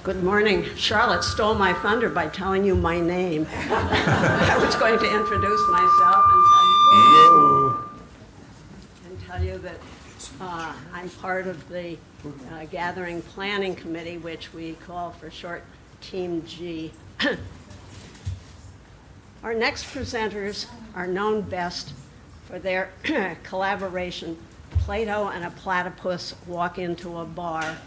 Good morning. Charlotte stole my thunder by telling you my name. I was going to introduce myself and tell you that I'm part of the Gathering Planning Committee, which we call for short Team G. Our next presenters are known best for their collaboration. Plato and a platypus walk into a bar,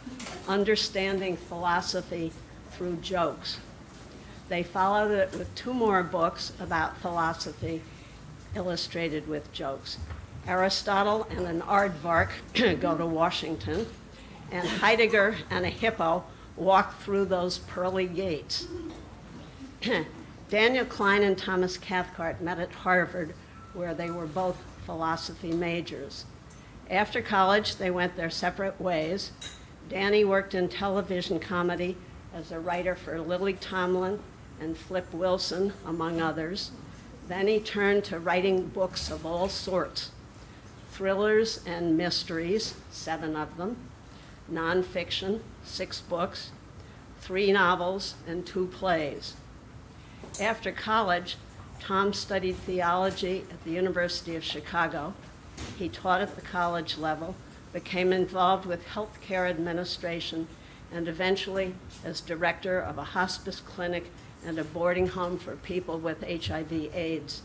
understanding philosophy through jokes. They followed it with two more books about philosophy, illustrated with jokes. Aristotle and an aardvark go to Washington, and Heidegger and a hippo walk through those pearly gates. Daniel Klein and Thomas Cathcart met at Harvard, where they were both philosophy majors. After college, they went their separate ways. Danny worked in television comedy as a writer for Lily Tomlin and Flip Wilson, among others. Then he turned to writing books of all sorts, thrillers and mysteries, 7 of them, nonfiction, 6 books, 3 novels, and 2 plays. After college, Tom studied theology at the University of Chicago. He taught at the college level, became involved with healthcare administration, and eventually as director of a hospice clinic and a boarding home for people with HIV/AIDS.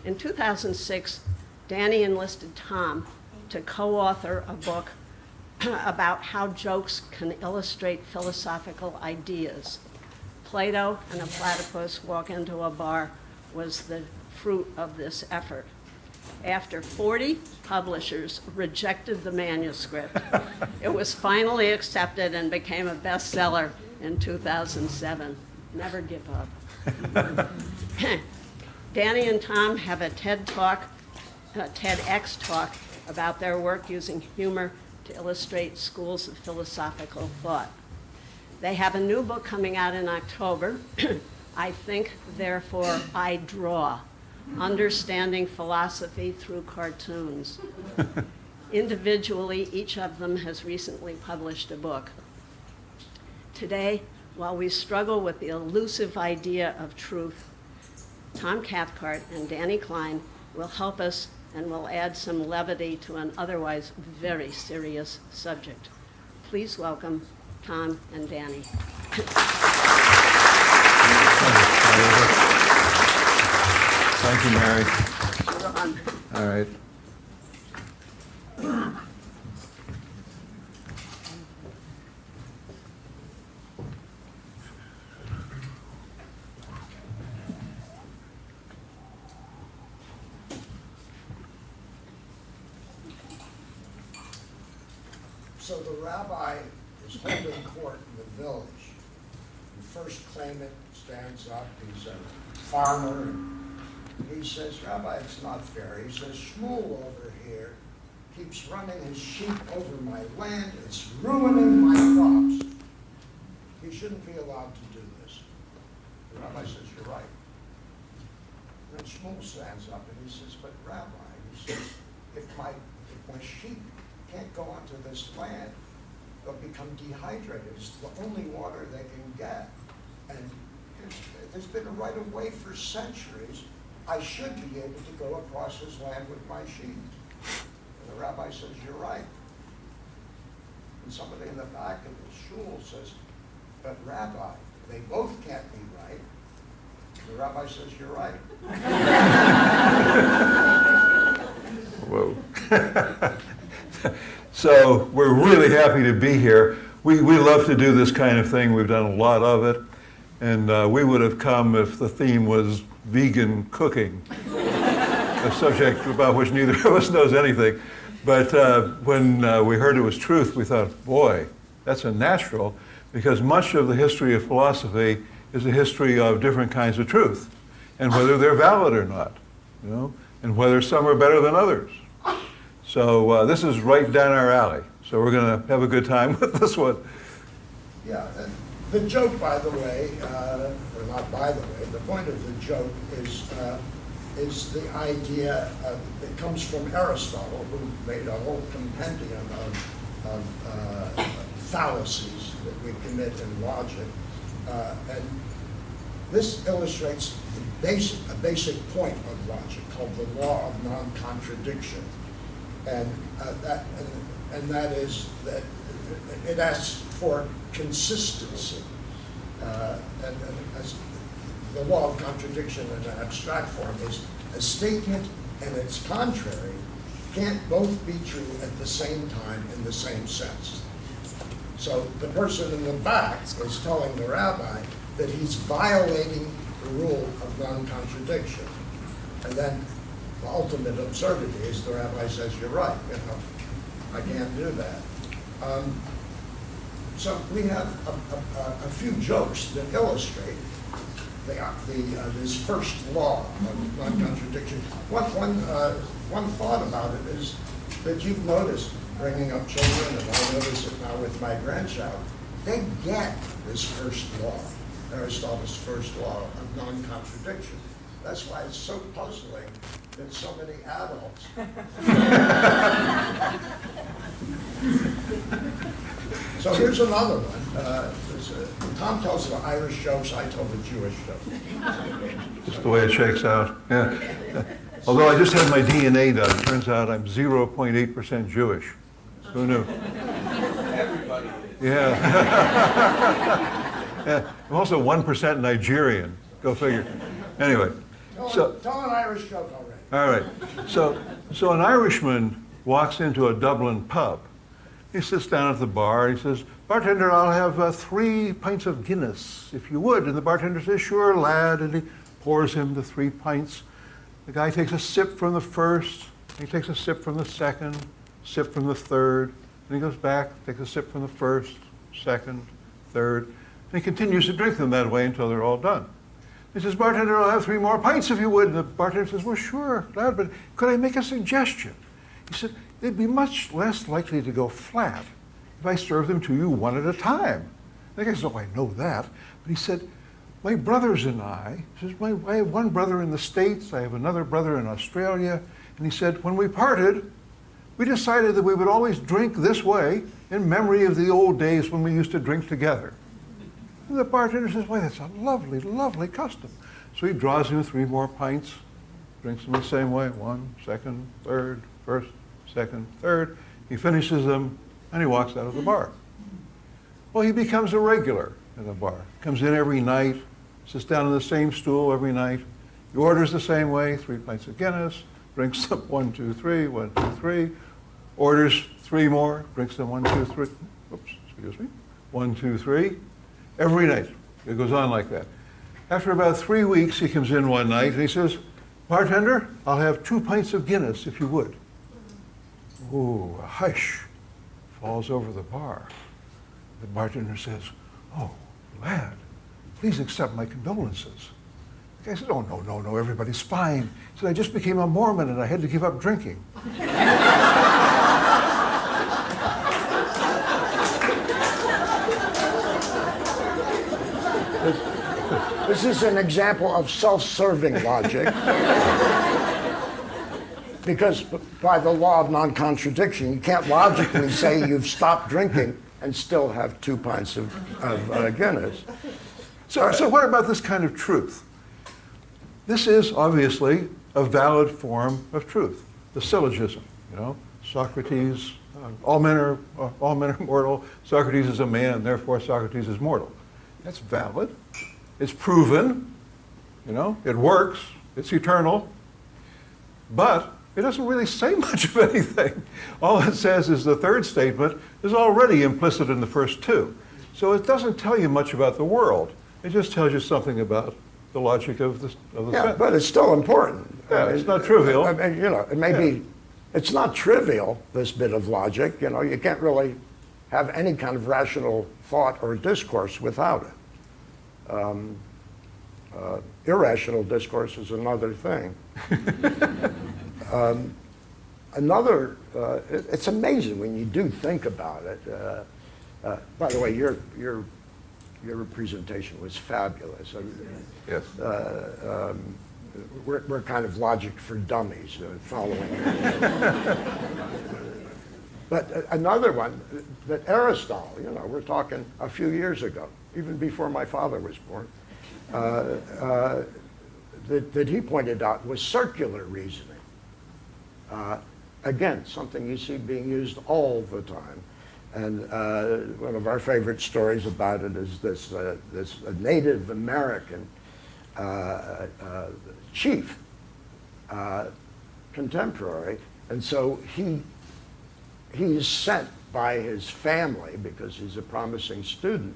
In 2006, Danny enlisted Tom to co-author a book about how jokes can illustrate philosophical ideas. Plato and a platypus walk into a bar was the fruit of this effort. After 40 publishers rejected the manuscript, it was finally accepted and became a bestseller in 2007. Never give up. Danny and Tom have a TEDx talk about their work using humor to illustrate schools of philosophical thought. They have a new book coming out in October, I Think, Therefore I Draw, Understanding Philosophy Through Cartoons. Individually, each of them has recently published a book. Today, while we struggle with the elusive idea of truth, Tom Cathcart and Danny Klein will help us and will add some levity to an otherwise very serious subject. Please welcome Tom and Danny. Thank you, Mary. Ron. All right. So the rabbi is holding court in the village. The first claimant stands up. He's a farmer. And he says, Rabbi, it's not fair. He says, Shmuel over here keeps running his sheep over my land. It's ruining my crops. He shouldn't be allowed to do this. The rabbi says, you're right. And then Shmuel stands up and he says, but Rabbi, he says, if my sheep can't go onto this land, they'll become dehydrated. It's the only water they can get. And there's been a right of way for centuries. I should be able to go across his land with my sheep. And the rabbi says, you're right. And somebody in the back of the shul says, but Rabbi, they both can't be right. The rabbi says, you're right. Whoa. So we're really happy to be here. We love to do this kind of thing. We've done a lot of it. And we would have come if the theme was vegan cooking, a subject about which neither of us knows anything. But when we heard it was truth, we thought, boy, that's a natural, because much of the history of philosophy is a history of different kinds of truth, and whether they're valid or not, you know, and whether some are better than others. So this is right down our alley. So we're going to have a good time with this one. Yeah, the joke, by the way, or not by the way, the point of the joke is the idea, it comes from Aristotle, who made a whole compendium of fallacies, that we commit in logic. And this illustrates a basic point of logic called the law of non-contradiction. And that is that it asks for consistency. And as the law of contradiction in an abstract form is a statement and its contrary can't both be true at the same time in the same sense. So the person in the back is telling the rabbi that he's violating the rule of non-contradiction. And then the ultimate absurdity is the rabbi says, you're right, I can't do that. So we have a few jokes that illustrate this first law of non-contradiction. One thought about it is that you've noticed, bringing up children, and I notice it now with my grandchild, they get this first law, Aristotle's first law of non-contradiction. That's why it's so puzzling that so many adults. So here's another one. Tom tells the Irish jokes, I tell the Jewish jokes. Just the way it shakes out, yeah. Although I just had my DNA done, it turns out I'm 0.8% Jewish. Who knew? Everybody is. Yeah. Yeah. I'm also 1% Nigerian. Go figure. Anyway, Tell an Irish joke already. all right. So an Irishman walks into a Dublin pub. He sits down at the bar. He says, "Bartender, I'll have 3 pints of Guinness, if you would." And the bartender says, "Sure, lad." And he pours him the 3 pints. The guy takes a sip from the first. He takes a sip from the second, sip from the third. And he goes back, takes a sip from the first, second, third. And he continues to drink them that way until they're all done. He says, "Bartender, I'll have 3 more pints if you would." And the bartender says, "Well, sure, lad, but could I make a suggestion?" He said, "They'd be much less likely to go flat if I served them to you one at a time." The guy says, "Oh, I know that." But he said, "My brothers and I," he says, "I have one brother in the States, I have another brother in Australia." And he said, "When we parted, we decided that we would always drink this way in memory of the old days when we used to drink together." And the bartender says, "Why, that's a lovely, lovely custom." So he draws him 3 more pints, drinks them the same way, 1, 2nd, 3rd, 1st, 2nd, 3rd. He finishes them, and he walks out of the bar. Well, he becomes a regular in the bar. Comes in every night, sits down on the same stool every night. He orders the same way, 3 pints of Guinness, drinks them 1, 2, 3, 1, 2, 3. Orders 3 more, drinks them 1, 2, 3. Oops, excuse me. 1, 2, 3. Every night. It goes on like that. After about 3 weeks, he comes in one night and he says, "Bartender, I'll have 2 pints of Guinness if you would." Ooh, a hush falls over the bar. The bartender says, "Oh, lad, please accept my condolences." The guy says, "Oh, no, everybody's fine." He said, "I just became a Mormon and I had to give up drinking." This is an example of self-serving logic. Because by the law of non-contradiction, you can't logically say you've stopped drinking and still have 2 pints of Guinness. So what about this kind of truth? This is obviously a valid form of truth, the syllogism. Socrates, all men are mortal. Socrates is a man, therefore Socrates is mortal. That's valid. It's proven. It works. It's eternal. But it doesn't really say much of anything. All it says is the third statement is already implicit in the first 2. So it doesn't tell you much about the world. It just tells you something about the logic of the sentence. But it's still important. Yeah, it's not trivial. It may be, it's not trivial, this bit of logic. You can't really have any kind of rational thought or discourse without it. Irrational discourse is another thing. It's amazing when you do think about it. By the way, your presentation was fabulous. Yes. We're kind of logic for dummies following. But another one, that Aristotle, you know, we're talking a few years ago, even before my father was born, that he pointed out was circular reasoning. Again, something you see being used all the time. And one of our favorite stories about it is this Native American chief, contemporary, and so he's sent by his family, because he's a promising student,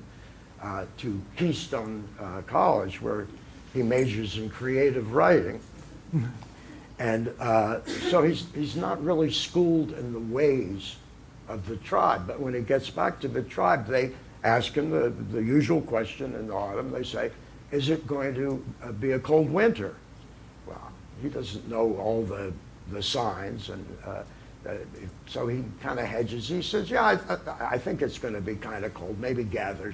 to Keystone College, where he majors in creative writing. And so he's not really schooled in the ways of the tribe. But when he gets back to the tribe, they ask him the usual question in the autumn. They say, is it going to be a cold winter? Well, he doesn't know all the signs, and so he kind of hedges. He says, yeah, I think it's going to be kind of cold, maybe gather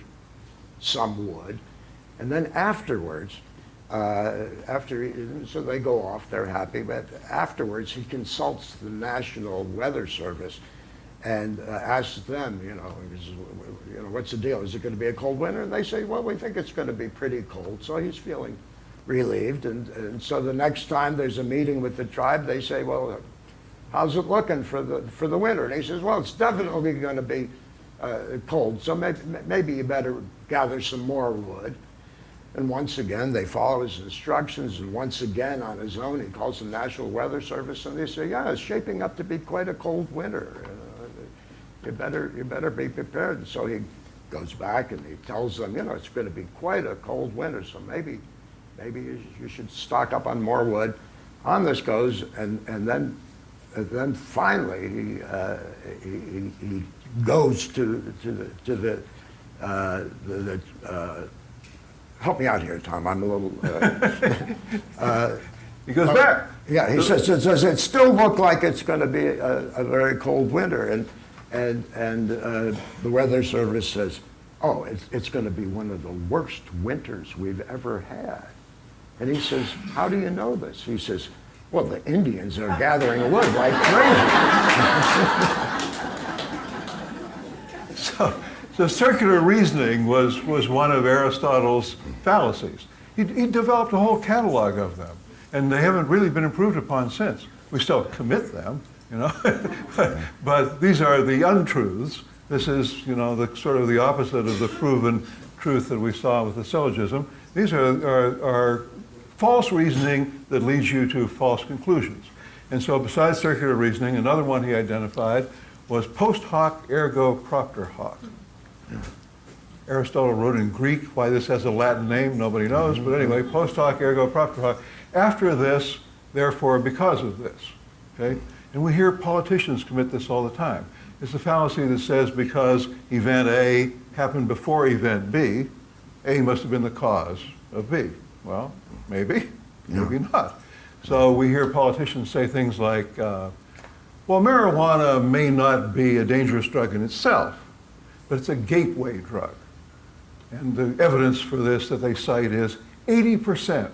some wood. And then afterwards, so they go off, they're happy, but afterwards he consults the National Weather Service and asks them, you know, what's the deal? Is it going to be a cold winter? And they say, well, we think it's going to be pretty cold. So he's feeling relieved. And so the next time there's a meeting with the tribe, they say, well, how's it looking for the winter? And he says, well, it's definitely going to be cold. So maybe you better gather some more wood. And once again, they follow his instructions, and once again, on his own, he calls the National Weather Service, and they say, yeah, it's shaping up to be quite a cold winter. You better be prepared. And so he goes back and he tells them, you know, it's going to be quite a cold winter, so maybe you should stock up on more wood. On this goes, and then finally he goes to the help me out here, Tom. I'm a little. He goes back. Yeah, he says, does it still look like it's going to be a very cold winter? And the Weather Service says, oh, it's going to be one of the worst winters we've ever had. And he says, how do you know this? He says, well, the Indians are gathering wood like crazy. So circular reasoning was one of Aristotle's fallacies. He developed a whole catalog of them, and they haven't really been improved upon since. We still commit them, you know, but these are the untruths. This is, you know, the sort of the opposite of the proven truth that we saw with the syllogism. These are false reasoning that leads you to false conclusions. And so besides circular reasoning, another one he identified was post hoc ergo propter hoc. Aristotle wrote in Greek. Why this has a Latin name, nobody knows. But anyway, post hoc ergo propter hoc. After this, therefore, because of this. Okay? And we hear politicians commit this all the time. It's a fallacy that says because event A happened before event B, A must have been the cause of B. Well, maybe, maybe not. So we hear politicians say things like, well, marijuana may not be a dangerous drug in itself, but it's a gateway drug. And the evidence for this that they cite is 80%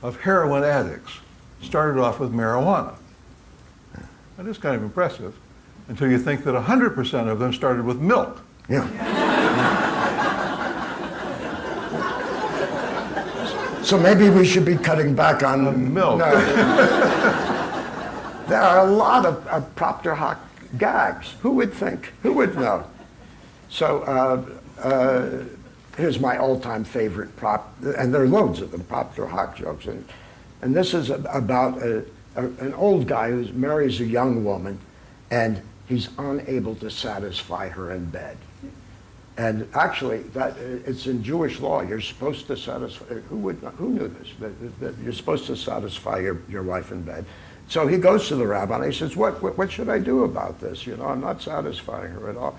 of heroin addicts started off with marijuana. That is kind of impressive, until you think that 100% of them started with milk. Yeah. So maybe we should be cutting back on milk. No. There are a lot of propter hoc gags. Who would think? Who would know? So here's my all-time favorite prop, and there are loads of them, propter hoc jokes. And this is about an old guy who marries a young woman, and he's unable to satisfy her in bed. And actually, it's in Jewish law. You're supposed to satisfy. Who knew this? That you're supposed to satisfy your wife in bed. So he goes to the rabbi and he says, "What should I do about this? You know, I'm not satisfying her at all."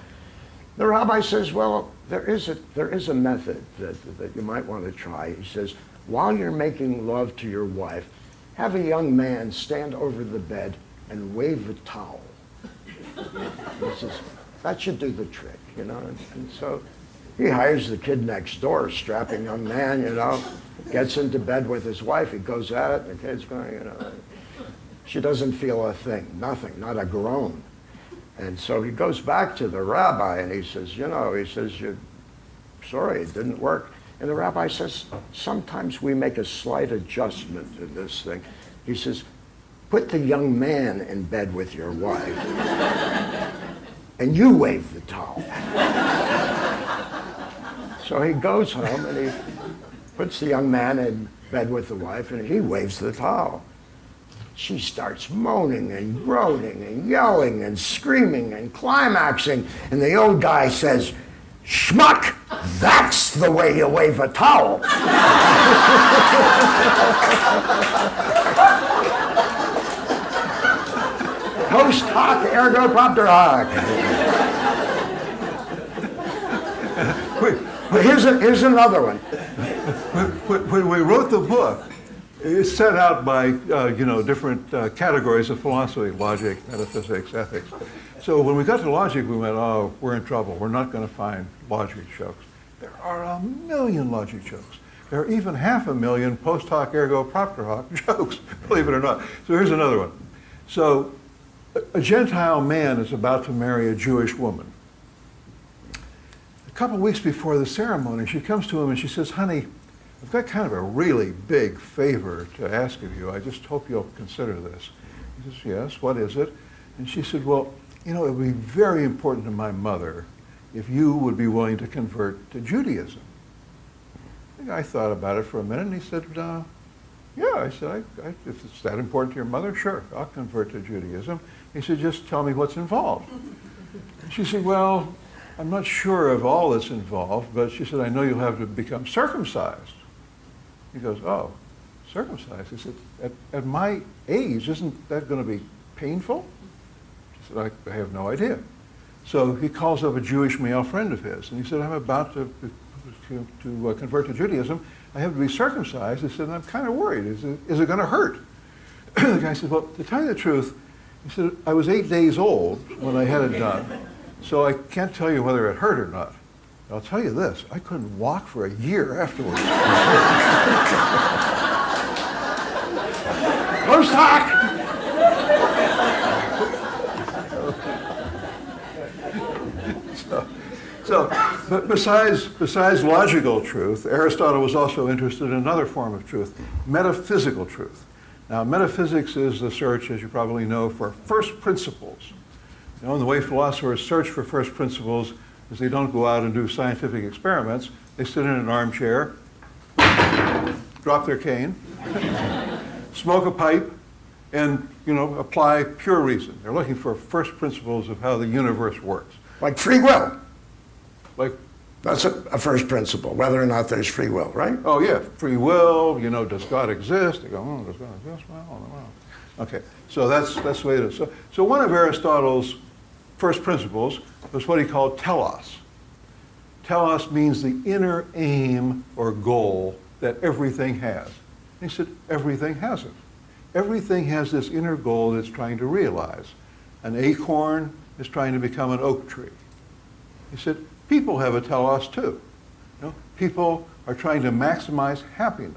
The rabbi says, "Well, there is a method that you might want to try." He says, "While you're making love to your wife, have a young man stand over the bed and wave a towel." He says, that should do the trick, you know. And so he hires the kid next door, a strapping young man, you know, gets into bed with his wife. He goes at it, and the kid's going, you know. She doesn't feel a thing, nothing, not a groan. And so he goes back to the rabbi and he says, sorry, it didn't work. And the rabbi says, sometimes we make a slight adjustment to this thing. He says, put the young man in bed with your wife and you wave the towel. So he goes home and he puts the young man in bed with the wife and he waves the towel. She starts moaning and groaning and yelling and screaming and climaxing. And the old guy says, schmuck, that's the way you wave a towel. Post hoc ergo propter hoc. Here's another one. When we wrote the book, it's set out by different categories of philosophy: logic, metaphysics, ethics. So when we got to logic, we went, oh, we're in trouble. We're not going to find logic jokes. There are 1 million logic jokes. There are even 500,000 post hoc ergo propter hoc jokes, believe it or not. So here's another one. So a Gentile man is about to marry a Jewish woman. A couple weeks before the ceremony, she comes to him and she says, honey, I've got kind of a really big favor to ask of you. I just hope you'll consider this. He says, yes, what is it? And she said, well, it would be very important to my mother if you would be willing to convert to Judaism. The guy thought about it for a minute and he said, yeah. I said, if it's that important to your mother, sure, I'll convert to Judaism. He said, just tell me what's involved. And she said, well, I'm not sure of all that's involved, but she said, I know you'll have to become circumcised. He goes, oh, circumcised? He said, at my age, isn't that going to be painful? She said, I have no idea. So he calls up a Jewish male friend of his, and he said, I'm about to convert to Judaism. I have to be circumcised. He said, I'm kind of worried. Is it going to hurt? The guy said, well, to tell you the truth, he said, I was 8 days old when I had it done, so I can't tell you whether it hurt or not. I'll tell you this, I couldn't walk for a year afterwards. Post hoc! But besides logical truth, Aristotle was also interested in another form of truth, metaphysical truth. Now, metaphysics is the search, as you probably know, for first principles. And the way philosophers search for first principles is they don't go out and do scientific experiments. They sit in an armchair, drop their cane, smoke a pipe, and apply pure reason. They're looking for first principles of how the universe works. Like free will. Like, that's a first principle, whether or not there's free will, right? oh yeah, free will, does God exist? They go, oh, does God exist? Well, I don't know. Okay, so that's the way it is. So one of Aristotle's first principles was what he called telos. Telos means the inner aim or goal that everything has. And he said, everything has it. Everything has this inner goal that it's trying to realize. An acorn is trying to become an oak tree. He said, people have a telos too. People are trying to maximize happiness.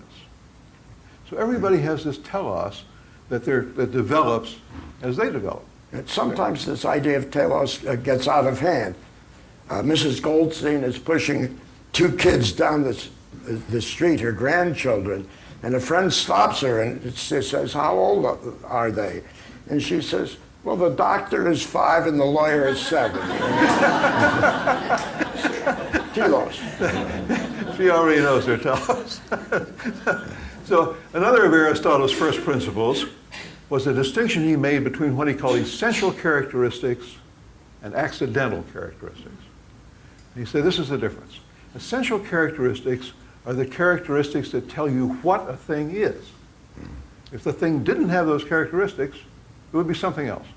So everybody has this telos that develops as they develop. And sometimes this idea of telos gets out of hand. Mrs. Goldstein is pushing 2 kids down the street, her grandchildren, and a friend stops her and she says, how old are they? And she says, well, the doctor is 5 and the lawyer is 7. Telos. She already knows her telos. So another of Aristotle's first principles was a distinction he made between what he called essential characteristics and accidental characteristics. And he said this is the difference. Essential characteristics are the characteristics that tell you what a thing is. If the thing didn't have those characteristics, it would be something else.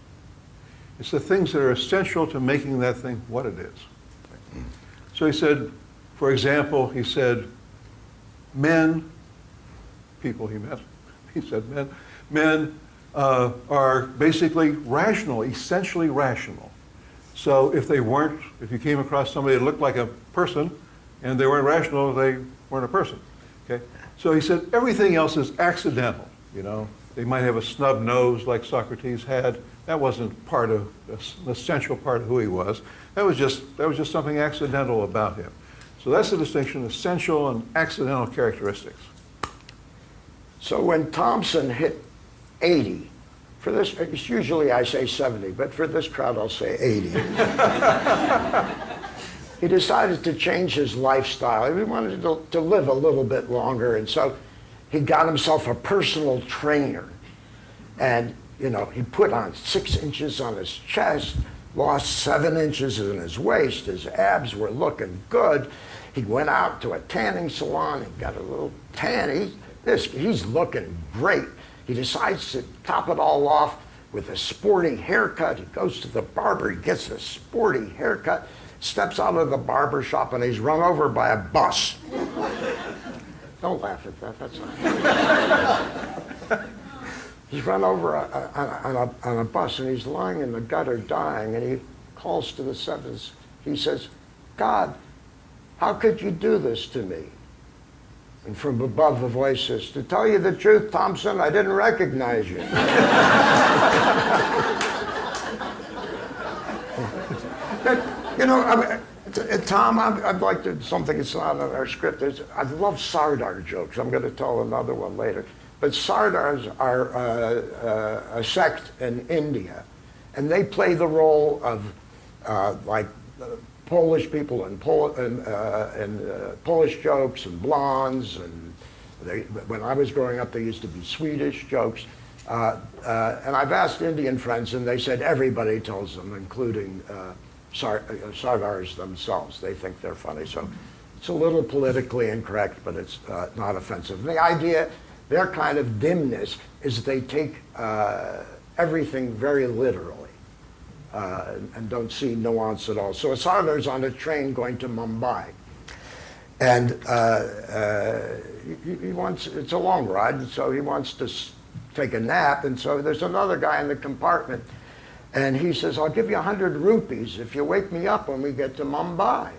It's the things that are essential to making that thing what it is. So he said, for example, he said, people he meant, he said men are basically rational, essentially rational. So if you came across somebody that looked like a person and they weren't rational, they weren't a person. Okay? So he said everything else is accidental. They might have a snub nose like Socrates had, That wasn't part of, an essential part of who he was. That was just something accidental about him. So that's the distinction, essential and accidental characteristics. So when Thompson hit 80, for this, usually I say 70, but for this crowd I'll say 80. He decided to change his lifestyle. He wanted to live a little bit longer, and so he got himself a personal trainer. And, you know, he put on 6 inches on his chest, lost 7 inches in his waist, his abs were looking good. He went out to a tanning salon and got a little tan. He's looking great. He decides to top it all off with a sporty haircut. He goes to the barber, he gets a sporty haircut, steps out of the barber shop, and he's run over by a bus. Don't laugh at that, that's not. He's run over on a bus, and he's lying in the gutter dying, and he calls to the heavens. He says, God, how could you do this to me? And from above the voice says, to tell you the truth, Thompson, I didn't recognize you. You know, Tom, I'd like to, something that's not in our script. I love Sardar jokes. I'm going to tell another one later. But Sardars are a sect in India, and they play the role of like Polish people and Polish jokes and blondes, and when I was growing up, there used to be Swedish jokes. And I've asked Indian friends, and they said everybody tells them, including Sardars themselves. They think they're funny. So it's a little politically incorrect, but it's not offensive. The idea, their kind of dimness, is they take everything very literally. And don't see nuance at all. So Sardar's on a train going to Mumbai. And he wants, it's a long ride, and so he wants to take a nap. And so there's another guy in the compartment. And he says, I'll give you 100 rupees if you wake me up when we get to Mumbai.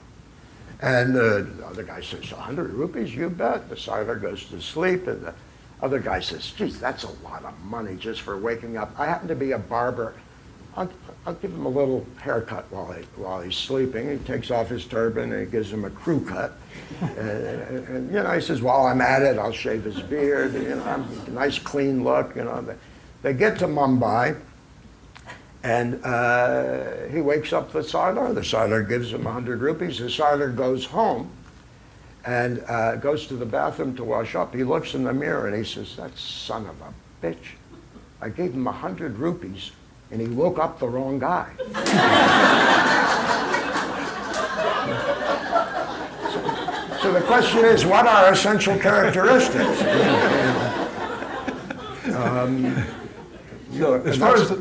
And the other guy says, 100 rupees? You bet. The Sardar goes to sleep, and the other guy says, geez, that's a lot of money just for waking up. I happen to be a barber. I'll give him a little haircut while he's sleeping. He takes off his turban and he gives him a crew cut. And you know, he says, while I'm at it, I'll shave his beard. You know, nice clean look. You know, they get to Mumbai, and he wakes up the Sardar. The Sardar gives him 100 rupees. The Sardar goes home and goes to the bathroom to wash up. He looks in the mirror and he says, that son of a bitch. I gave him 100 rupees. And he woke up the wrong guy. So the question is, what are essential characteristics?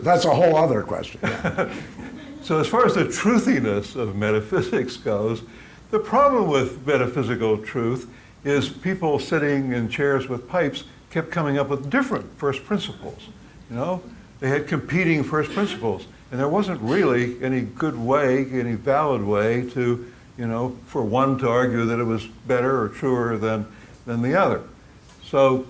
That's a whole other question. Yeah. So as far as the truthiness of metaphysics goes, the problem with metaphysical truth is people sitting in chairs with pipes kept coming up with different first principles, you know? They had competing first principles, and there wasn't really any good way, any valid way to, you know, for one to argue that it was better or truer than the other. So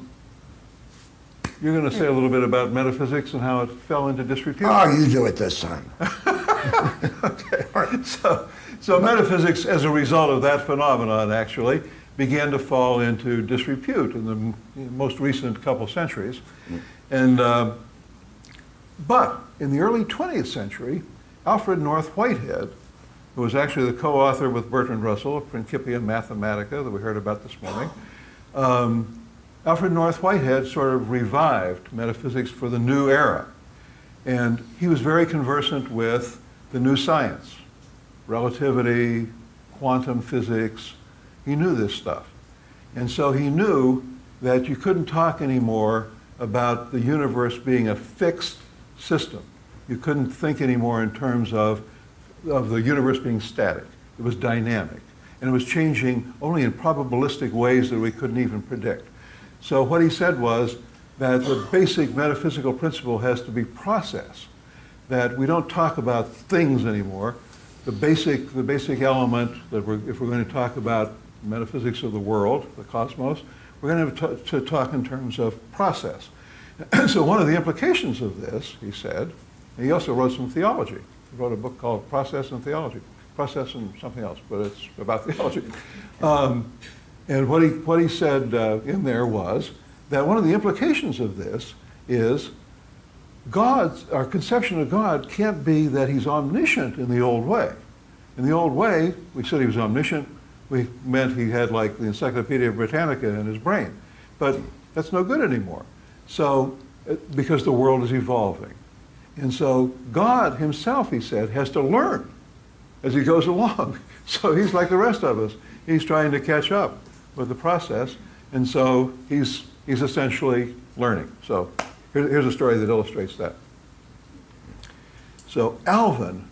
you're going to say a little bit about metaphysics and how it fell into disrepute? Oh, you do it this time. Okay, all right. So metaphysics, as a result of that phenomenon, actually began to fall into disrepute in the most recent couple centuries. And but in the early 20th century, Alfred North Whitehead, who was actually the co-author with Bertrand Russell of Principia Mathematica that we heard about this morning, Alfred North Whitehead sort of revived metaphysics for the new era. And he was very conversant with the new science, relativity, quantum physics. He knew this stuff. And so he knew that you couldn't talk anymore about the universe being a fixed system. You couldn't think anymore in terms of the universe being static. It was dynamic. And it was changing only in probabilistic ways that we couldn't even predict. So what he said was that the basic metaphysical principle has to be process, that we don't talk about things anymore. The basic element that if we're going to talk about metaphysics of the world, the cosmos, we're going to have to talk in terms of process. So one of the implications of this, he said, And he also wrote some theology. He wrote a book called Process and Theology. Process and something else, but it's about theology. And what he said in there was that one of the implications of this is our conception of God can't be that he's omniscient in the old way. In the old way, we said he was omniscient. We meant he had like the Encyclopedia Britannica in his brain. But that's no good anymore. So, because the world is evolving. And so God himself, he said, has to learn as he goes along. So he's like the rest of us. He's trying to catch up with the process. And so he's essentially learning. So here's a story that illustrates that. So Alvin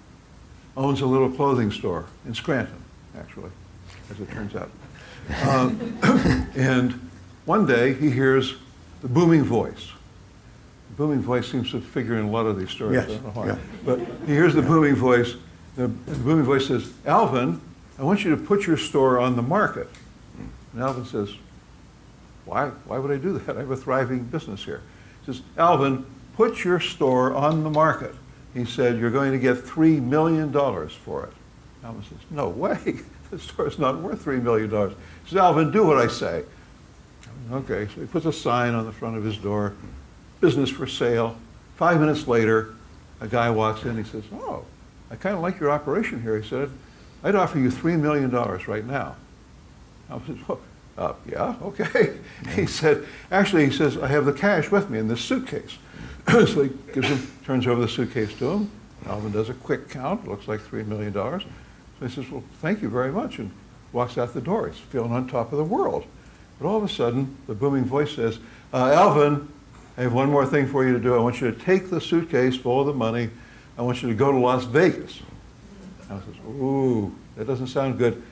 owns a little clothing store in Scranton, actually, as it turns out. And one day he hears the booming voice. The booming voice seems to figure in a lot of these stories. Yes, I don't know why. yeah. But he hears the booming voice. The booming voice says, Alvin, I want you to put your store on the market. And Alvin says, why would I do that? I have a thriving business here. He says, Alvin, put your store on the market. He said, you're going to get $3 million for it. Alvin says, no way. The store is not worth $3 million. He says, Alvin, do what I say. Okay, so he puts a sign on the front of his door, business for sale. 5 minutes later, a guy walks in. He says, oh, I kind of like your operation here. He said, I'd offer you $3 million right now. Alvin says, well, yeah, okay. He said, actually, he says, I have the cash with me in this suitcase. So he turns over the suitcase to him. Alvin does a quick count. Looks like $3 million. So he says, well, thank you very much, and walks out the door. He's feeling on top of the world. But all of a sudden, the booming voice says, Alvin, I have one more thing for you to do. I want you to take the suitcase full of the money. I want you to go to Las Vegas. Alvin says, ooh, that doesn't sound good.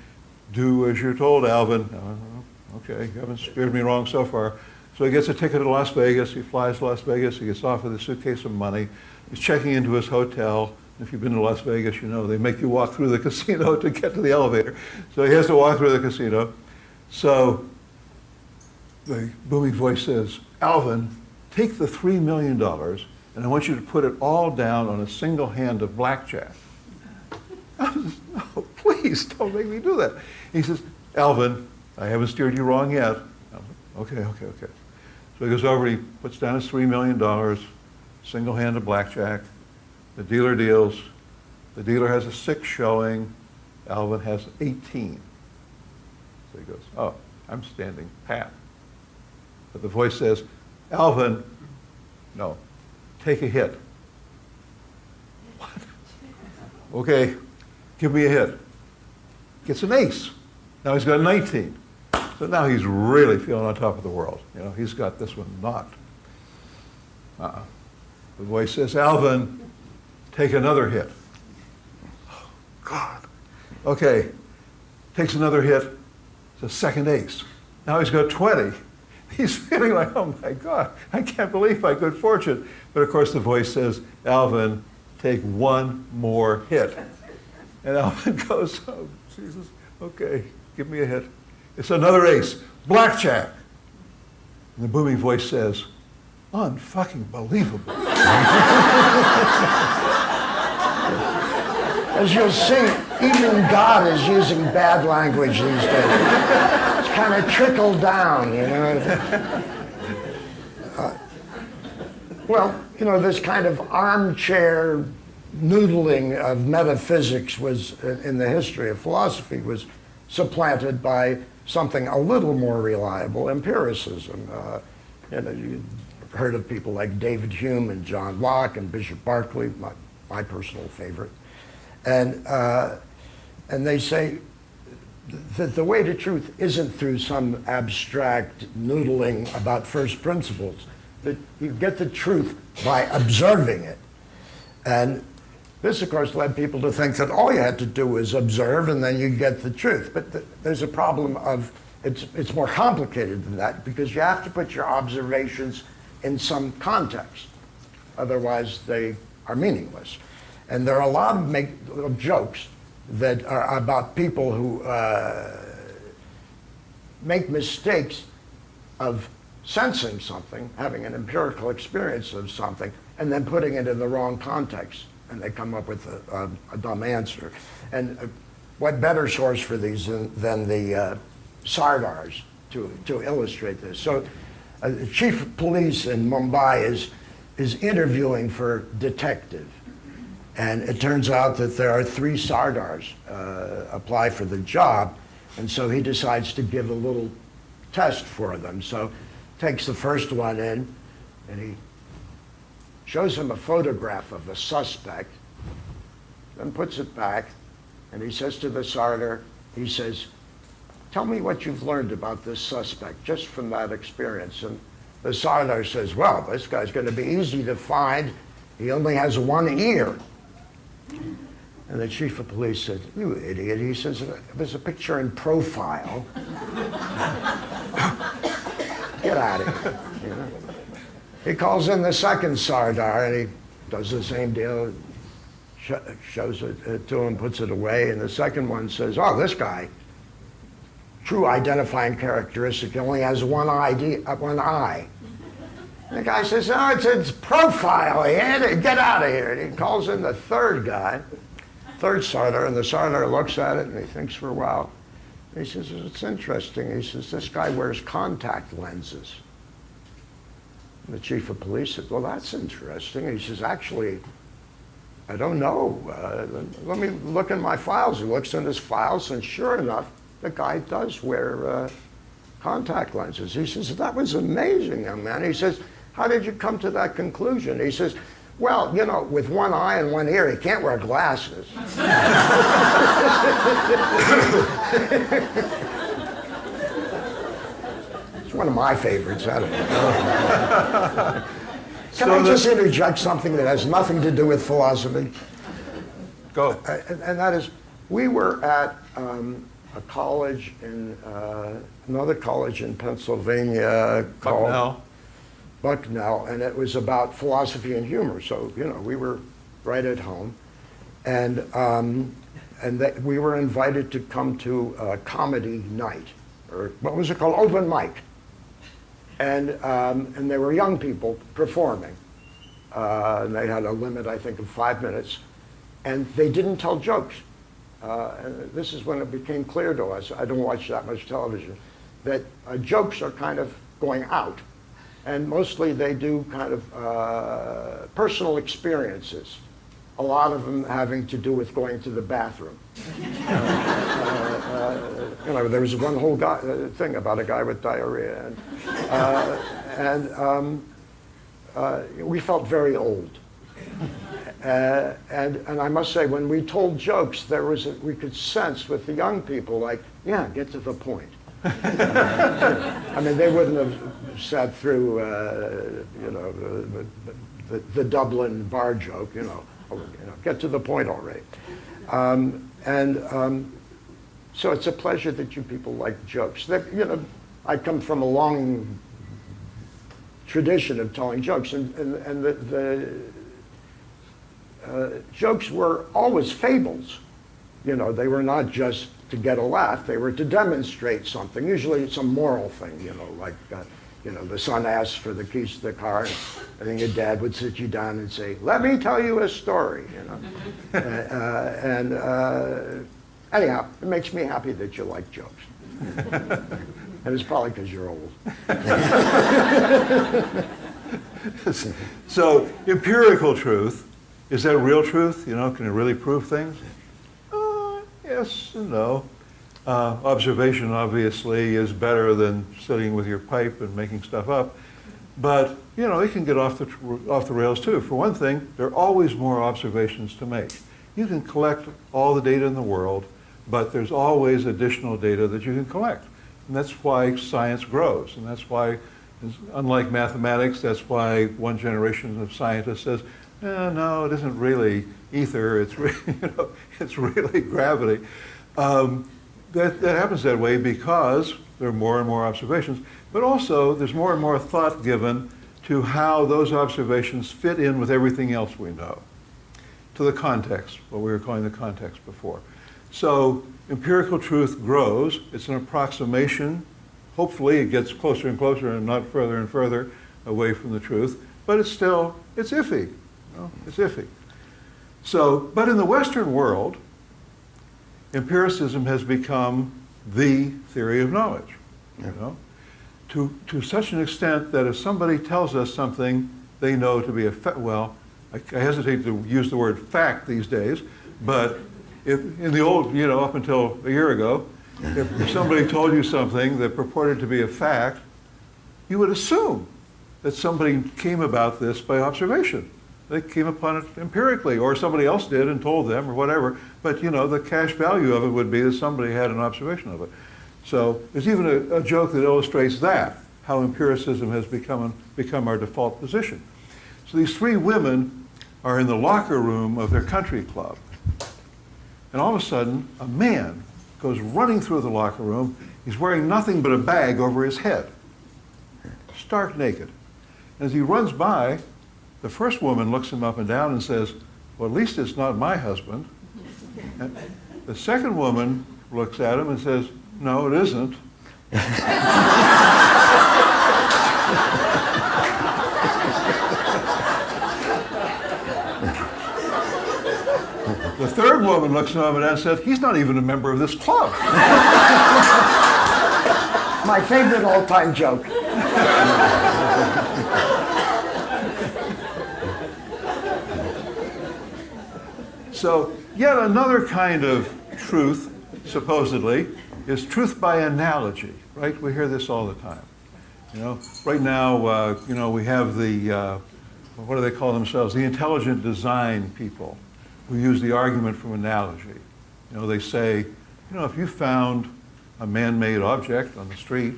Do as you're told, Alvin. Okay, you haven't steered me wrong so far. So he gets a ticket to Las Vegas. He flies to Las Vegas. He gets off with a suitcase of money. He's checking into his hotel. If you've been to Las Vegas, you know they make you walk through the casino to get to the elevator. So he has to walk through the casino. So the booming voice says, Alvin, take the $3 million, and I want you to put it all down on a single hand of blackjack. Alvin says, no, please, don't make me do that. He says, Alvin, I haven't steered you wrong yet. Alvin, okay. So he goes over, he puts down his $3 million, single hand of blackjack. The dealer deals. The dealer has a 6 showing. Alvin has 18. So he goes, oh, I'm standing pat. But the voice says, Alvin, no, take a hit. What? Okay, give me a hit. Gets an ace. Now he's got 19. So now he's really feeling on top of the world. You know, he's got this one knocked. The voice says, Alvin, take another hit. Oh, God. Okay, takes another hit. It's a second ace. Now he's got 20. He's feeling like, oh my God, I can't believe my good fortune. But of course the voice says, Alvin, take one more hit. And Alvin goes, oh, Jesus, okay, give me a hit. It's another ace, blackjack. And the booming voice says, unfucking believable. As you'll see, even God is using bad language these days. It's kind of trickled down, you know. Well, you know, this kind of armchair noodling of metaphysics was, in the history of philosophy, was supplanted by something a little more reliable, empiricism. You know, you've heard of people like David Hume and John Locke and Bishop Berkeley, my personal favorite. And they say that the way to truth isn't through some abstract noodling about first principles, that you get the truth by observing it. And this, of course, led people to think that all you had to do was observe and then you get the truth. But there's a problem of, it's more complicated than that, because you have to put your observations in some context. Otherwise, they are meaningless. And there are a lot of jokes that are about people who make mistakes of sensing something, having an empirical experience of something, and then putting it in the wrong context, and they come up with a dumb answer. And what better source for these than the Sardars to illustrate this? So the chief of police in Mumbai is interviewing for detective. And it turns out that there are 3 Sardars apply for the job, and so he decides to give a little test for them. So takes the first one in, and he shows him a photograph of the suspect, then puts it back, and he says to the Sardar, he says, "Tell me what you've learned about this suspect, just from that experience." And the Sardar says, "Well, this guy's going to be easy to find. He only has 1 ear." And the chief of police said, "You idiot." He says, "There's a picture in profile." Get out of here. You know? He calls in the second Sardar, and he does the same deal, shows it to him, puts it away, and the second one says, "Oh, this guy, true identifying characteristic, he only has one eye. And the guy says, "Oh, it's profile, get out of here." And he calls in the third Sardar, and the Sardar looks at it, and he thinks for a while. He says, "It's interesting." He says, "This guy wears contact lenses." And the chief of police said, "Well, that's interesting." He says, "Actually, I don't know. Let me look in my files." He looks in his files, and sure enough, the guy does wear contact lenses. He says, "That was amazing, young man." He says, "How did you come to that conclusion?" He says, "Well, you know, with 1 eye and 1 ear, he can't wear glasses." It's one of my favorites. I don't know. Can I just interject something that has nothing to do with philosophy? Go. And that is, we were at a college another college in Pennsylvania called Bucknell, and it was about philosophy and humor. So, you know, we were right at home. And we were invited to come to a comedy night, or what was it called? Open mic. And there were young people performing. And they had a limit, I think, of 5 minutes. And they didn't tell jokes. And this is when it became clear to us, I don't watch that much television, that jokes are kind of going out. And mostly they do kind of personal experiences, a lot of them having to do with going to the bathroom. You know, there was one whole thing about a guy with diarrhea. And we felt very old. And I must say, when we told jokes, we could sense with the young people, like, yeah, get to the point. I mean, they wouldn't have sat through, you know, the Dublin bar joke, you know, get to the point already. So it's a pleasure that you people like jokes. You know, I come from a long tradition of telling jokes, and the jokes were always fables. You know, they were not just to get a laugh, they were to demonstrate something, usually some moral thing, you know, like, you know, the son asks for the keys to the car, and then your dad would sit you down and say, "Let me tell you a story," you know. Anyhow, it makes me happy that you like jokes. And it's probably because you're old. So, empirical truth, is that real truth? You know, can it really prove things? Yes and no. Observation, obviously, is better than sitting with your pipe and making stuff up. But, you know, it can get off the rails, too. For one thing, there are always more observations to make. You can collect all the data in the world, but there's always additional data that you can collect. And that's why science grows. And that's why, unlike mathematics, that's why one generation of scientists says, no, it isn't really ether, it's really, you know, it's really gravity. That happens that way because there are more and more observations, but also there's more and more thought given to how those observations fit in with everything else we know, to the context, what we were calling the context before. So empirical truth grows. It's an approximation hopefully it gets closer and closer and not further and further away from the truth, but it's still, it's iffy. You know? It's iffy. So, but in the Western world, empiricism has become the theory of knowledge, you know, to such an extent that if somebody tells us something they know to be a well, I hesitate to use the word fact these days, but if in the old, you know, up until a year ago, if somebody told you something that purported to be a fact, you would assume that somebody came about this by observation. They came upon it empirically, or somebody else did and told them, or whatever. But you know, the cash value of it would be that somebody had an observation of it. So there's even a joke that illustrates that, how empiricism has become our default position. So these three women are in the locker room of their country club. And all of a sudden, a man goes running through the locker room. He's wearing nothing but a bag over his head, stark naked. And as he runs by, the first woman looks him up and down and says, well, at least it's not my husband. And the second woman looks at him and says, no, it isn't. The third woman looks at him and says, he's not even a member of this club. My favorite all-time joke. So yet another kind of truth, supposedly, is truth by analogy, right? We hear this all the time. You know, right now, you know, we have the, what do they call themselves? The intelligent design people who use the argument from analogy. You know, they say, you know, if you found a man-made object on the street,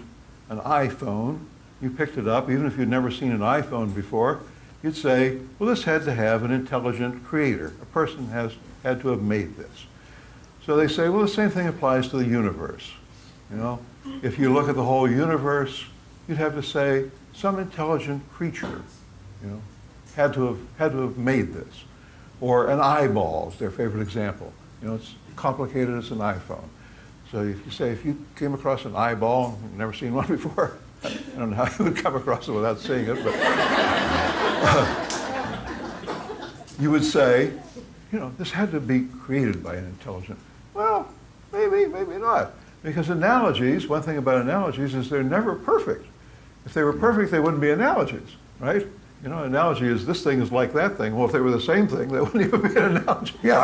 an iPhone, you picked it up, even if you'd never seen an iPhone before, you'd say, well, this had to have an intelligent creator. A person had to have made this. So they say, well, the same thing applies to the universe. You know, if you look at the whole universe, you'd have to say some intelligent creature, you know, had to have made this. Or an eyeball is their favorite example. You know, it's complicated as an iPhone. So if you say, if you came across an eyeball, you've never seen one before, I don't know how you would come across it without seeing it, but you would say, you know, this had to be created by an intelligent. Well, maybe, maybe not. Because analogies, one thing about analogies is they're never perfect. If they were perfect, they wouldn't be analogies, right? You know, an analogy is this thing is like that thing. Well, if they were the same thing, that wouldn't even be an analogy. Yeah,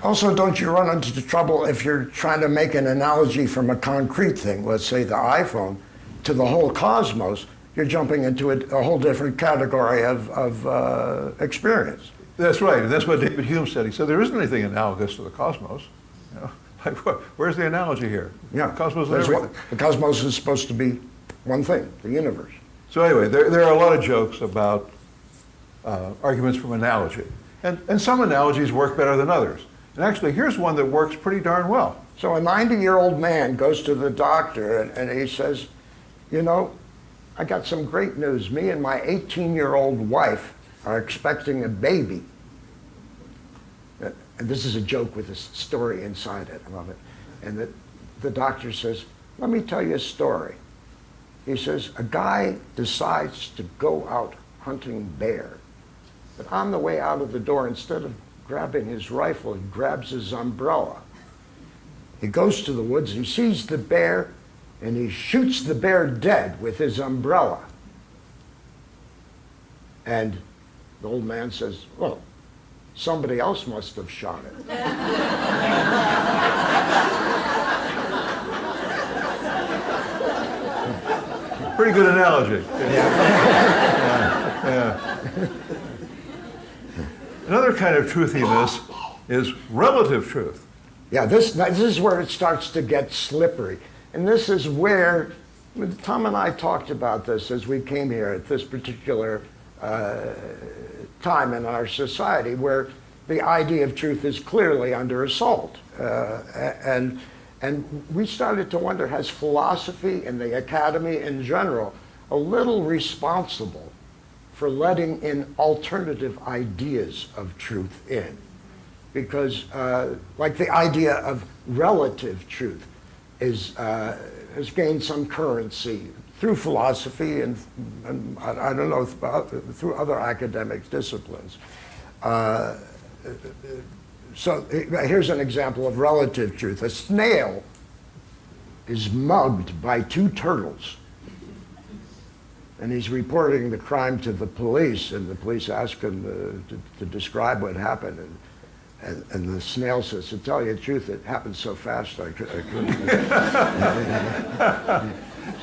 also don't you run into the trouble if you're trying to make an analogy from a concrete thing, let's say the iPhone, to the whole cosmos, you're jumping into a whole different category of experience. That's right, and that's what David Hume said. He said there isn't anything analogous to the cosmos. You know, like, where's the analogy here? Yeah, the cosmos is everything. the cosmos is supposed to be one thing, the universe. So anyway, there are a lot of jokes about arguments from analogy. And some analogies work better than others. And actually, here's one that works pretty darn well. So a 90-year-old man goes to the doctor and he says, you know, I got some great news. Me and my 18-year-old wife are expecting a baby. And this is a joke with a story inside it. I love it. And the doctor says, let me tell you a story. He says, a guy decides to go out hunting bear. But on the way out of the door, instead of grabbing his rifle, he grabs his umbrella. He goes to the woods, he sees the bear, and he shoots the bear dead with his umbrella. And the old man says, well, somebody else must have shot it. Pretty good analogy. Yeah. Another kind of truthiness is relative truth. Yeah, this is where it starts to get slippery. And this is where, Tom and I talked about this as we came here at this particular time in our society where the idea of truth is clearly under assault. And we started to wonder, has philosophy and the academy in general a little responsible for letting in alternative ideas of truth in? Because like the idea of relative truth is has gained some currency through philosophy and I don't know, through other academic disciplines. So here's an example of relative truth. A snail is mugged by two turtles. And he's reporting the crime to the police, and the police ask him to describe what happened. And the snail says, to tell you the truth, it happened so fast I couldn't.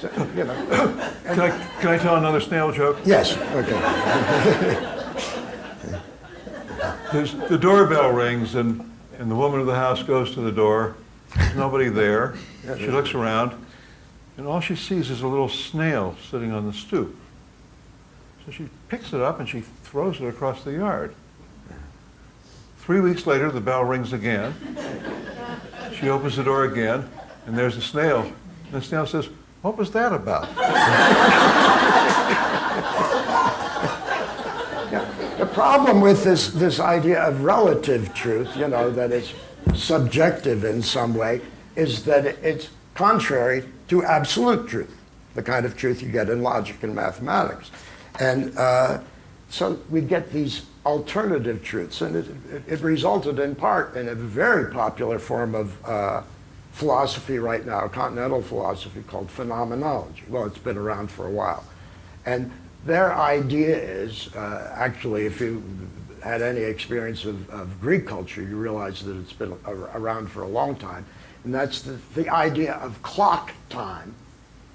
So, you know. Can I tell another snail joke? Yes, okay. The doorbell rings, and the woman of the house goes to the door. There's nobody there. She looks around, and all she sees is a little snail sitting on the stoop. So she picks it up and she throws it across the yard. 3 weeks later, the bell rings again. She opens the door again, and there's a snail. And the snail says, "What was that about?" The problem with this idea of relative truth, you know, that it's subjective in some way, is that it's contrary to absolute truth, the kind of truth you get in logic and mathematics. And so we get these alternative truths, and it resulted in part in a very popular form of philosophy right now, continental philosophy called phenomenology. Well, it's been around for a while. And their idea is, actually, if you had any experience of Greek culture, you realize that it's been around for a long time. And that's the idea of clock time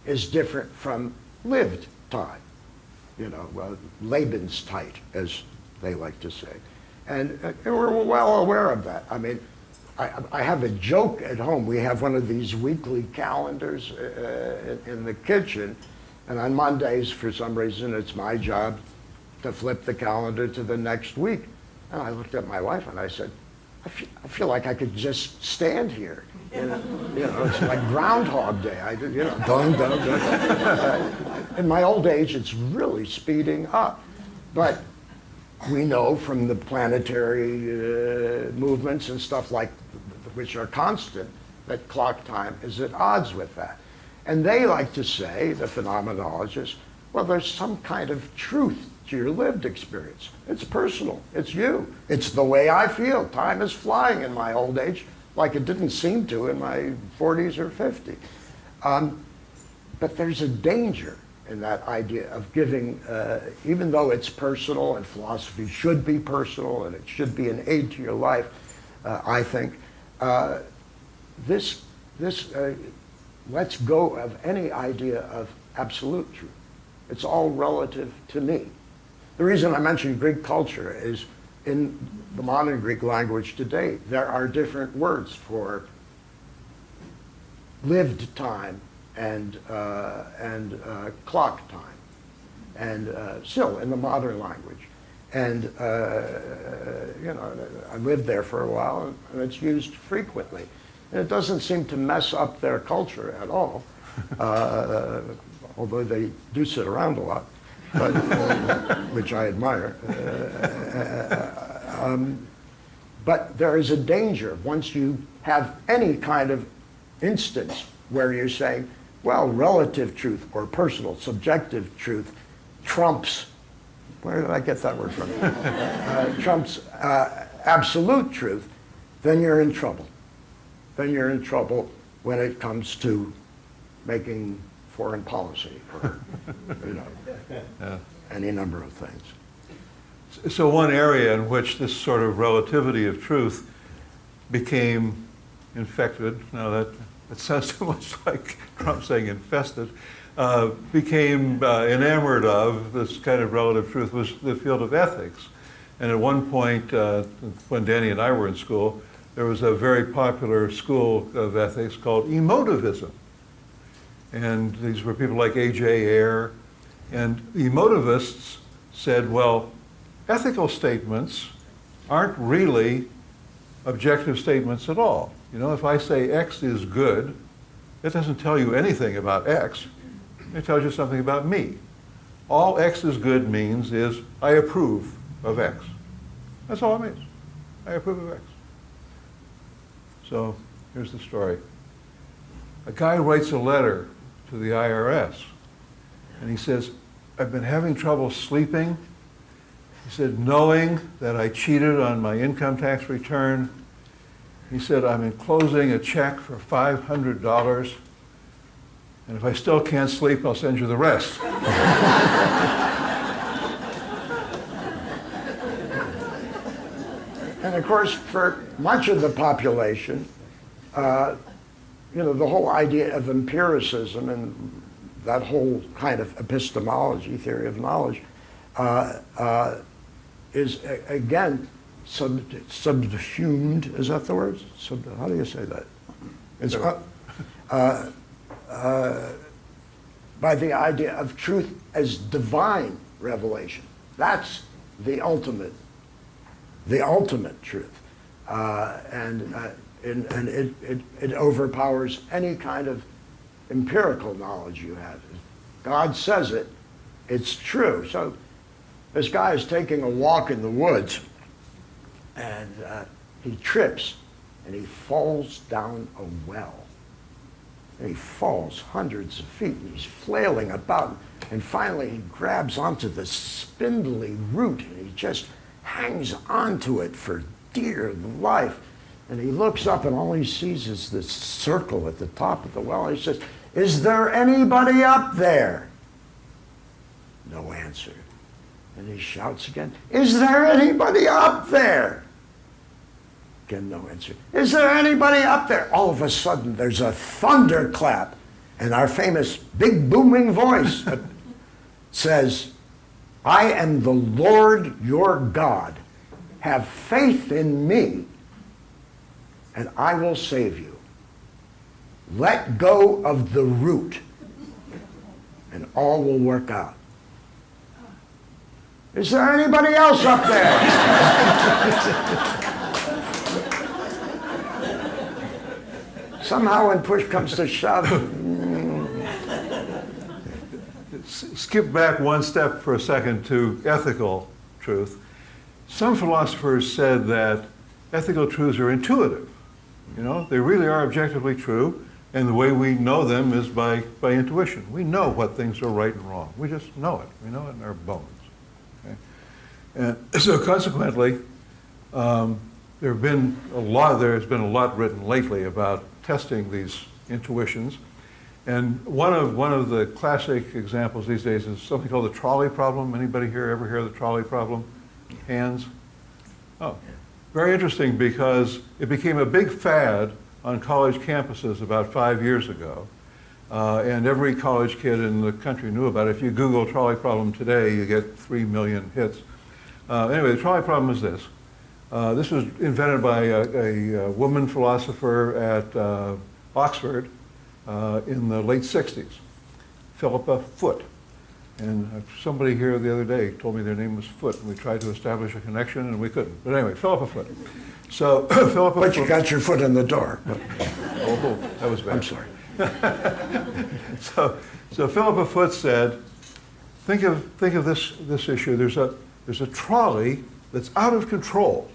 is different from lived time. You know, Lebenszeit, as they like to say. And we're well aware of that. I mean, I have a joke at home. We have one of these weekly calendars in the kitchen. And on Mondays, for some reason, it's my job to flip the calendar to the next week. And I looked at my wife and I said, I feel like I could just stand here. You know, it's like Groundhog Day. You know, dun, dun, dun. In my old age, it's really speeding up. But we know from the planetary movements and stuff like, which are constant, that clock time is at odds with that. And they like to say, the phenomenologists, well, there's some kind of truth to your lived experience. It's personal. It's you. It's the way I feel. Time is flying in my old age like it didn't seem to in my 40s or 50s. But there's a danger in that idea of giving, even though it's personal and philosophy should be personal and it should be an aid to your life, I think, this lets go of any idea of absolute truth. It's all relative to me. The reason I mention Greek culture is in the modern Greek language today, there are different words for lived time and clock time, and still in the modern language. And you know, I lived there for a while, and it's used frequently. And it doesn't seem to mess up their culture at all, although they do sit around a lot, but, which I admire. But there is a danger once you have any kind of instance where you're saying, well, relative truth or personal, subjective truth trumps, where did I get that word from? Trumps absolute truth, then you're in trouble. Then you're in trouble when it comes to making foreign policy or, you know, any number of things. So one area in which this sort of relativity of truth became infected, now that sounds too much like Trump saying infested, became enamored of this kind of relative truth was the field of ethics. And at one point, when Danny and I were in school, there was a very popular school of ethics called Emotivism. And these were people like A.J. Ayer. And emotivists said, well, ethical statements aren't really objective statements at all. You know, if I say X is good, it doesn't tell you anything about X. It tells you something about me. All X is good means is I approve of X. That's all it means. I approve of X. So here's the story. A guy writes a letter to the IRS, and he says, I've been having trouble sleeping. He said, knowing that I cheated on my income tax return. He said, I'm enclosing a check for $500, and if I still can't sleep, I'll send you the rest. And of course, for much of the population, the whole idea of empiricism and that whole kind of epistemology, theory of knowledge, is again subsumed. Is that the word? How do you say that? It's by the idea of truth as divine revelation. That's the ultimate truth, and it overpowers any kind of empirical knowledge you have. God says it, it's true. So this guy is taking a walk in the woods, and he trips, and he falls down a well. And he falls hundreds of feet, and he's flailing about, and finally he grabs onto the spindly root, and he just hangs onto it for dear life. And he looks up, and all he sees is this circle at the top of the well. And he says, is there anybody up there? No answer. And he shouts again, is there anybody up there? Again, no answer. Is there anybody up there? All of a sudden, there's a thunderclap, and our famous big booming voice says, I am the Lord your God. Have faith in me, and I will save you. Let go of the root, and all will work out. Is there anybody else up there? Somehow when push comes to shove, Skip back one step for a second to ethical truth. Some philosophers said that ethical truths are intuitive. They really are objectively true, and the way we know them is by intuition. We know what things are right and wrong. We just know it. We know it in our bones. Okay? And so consequently, there's been a lot written lately about testing these intuitions. And one of the classic examples these days is something called the trolley problem. Anybody here ever hear of the trolley problem? Hands? Oh, very interesting, because it became a big fad on college campuses about 5 years ago. And every college kid in the country knew about it. If you Google trolley problem today, you get 3 million hits. Anyway, the trolley problem is this. This was invented by a woman philosopher at Oxford in the late 60s, Philippa Foot. And somebody here the other day told me their name was Foot, and we tried to establish a connection, and we couldn't. But anyway, Philippa Foot. So Philippa but Foot. you got your foot in the door. Oh, that was bad. I'm sorry. So Philippa Foot said, think of this issue. There's a trolley that's out of control.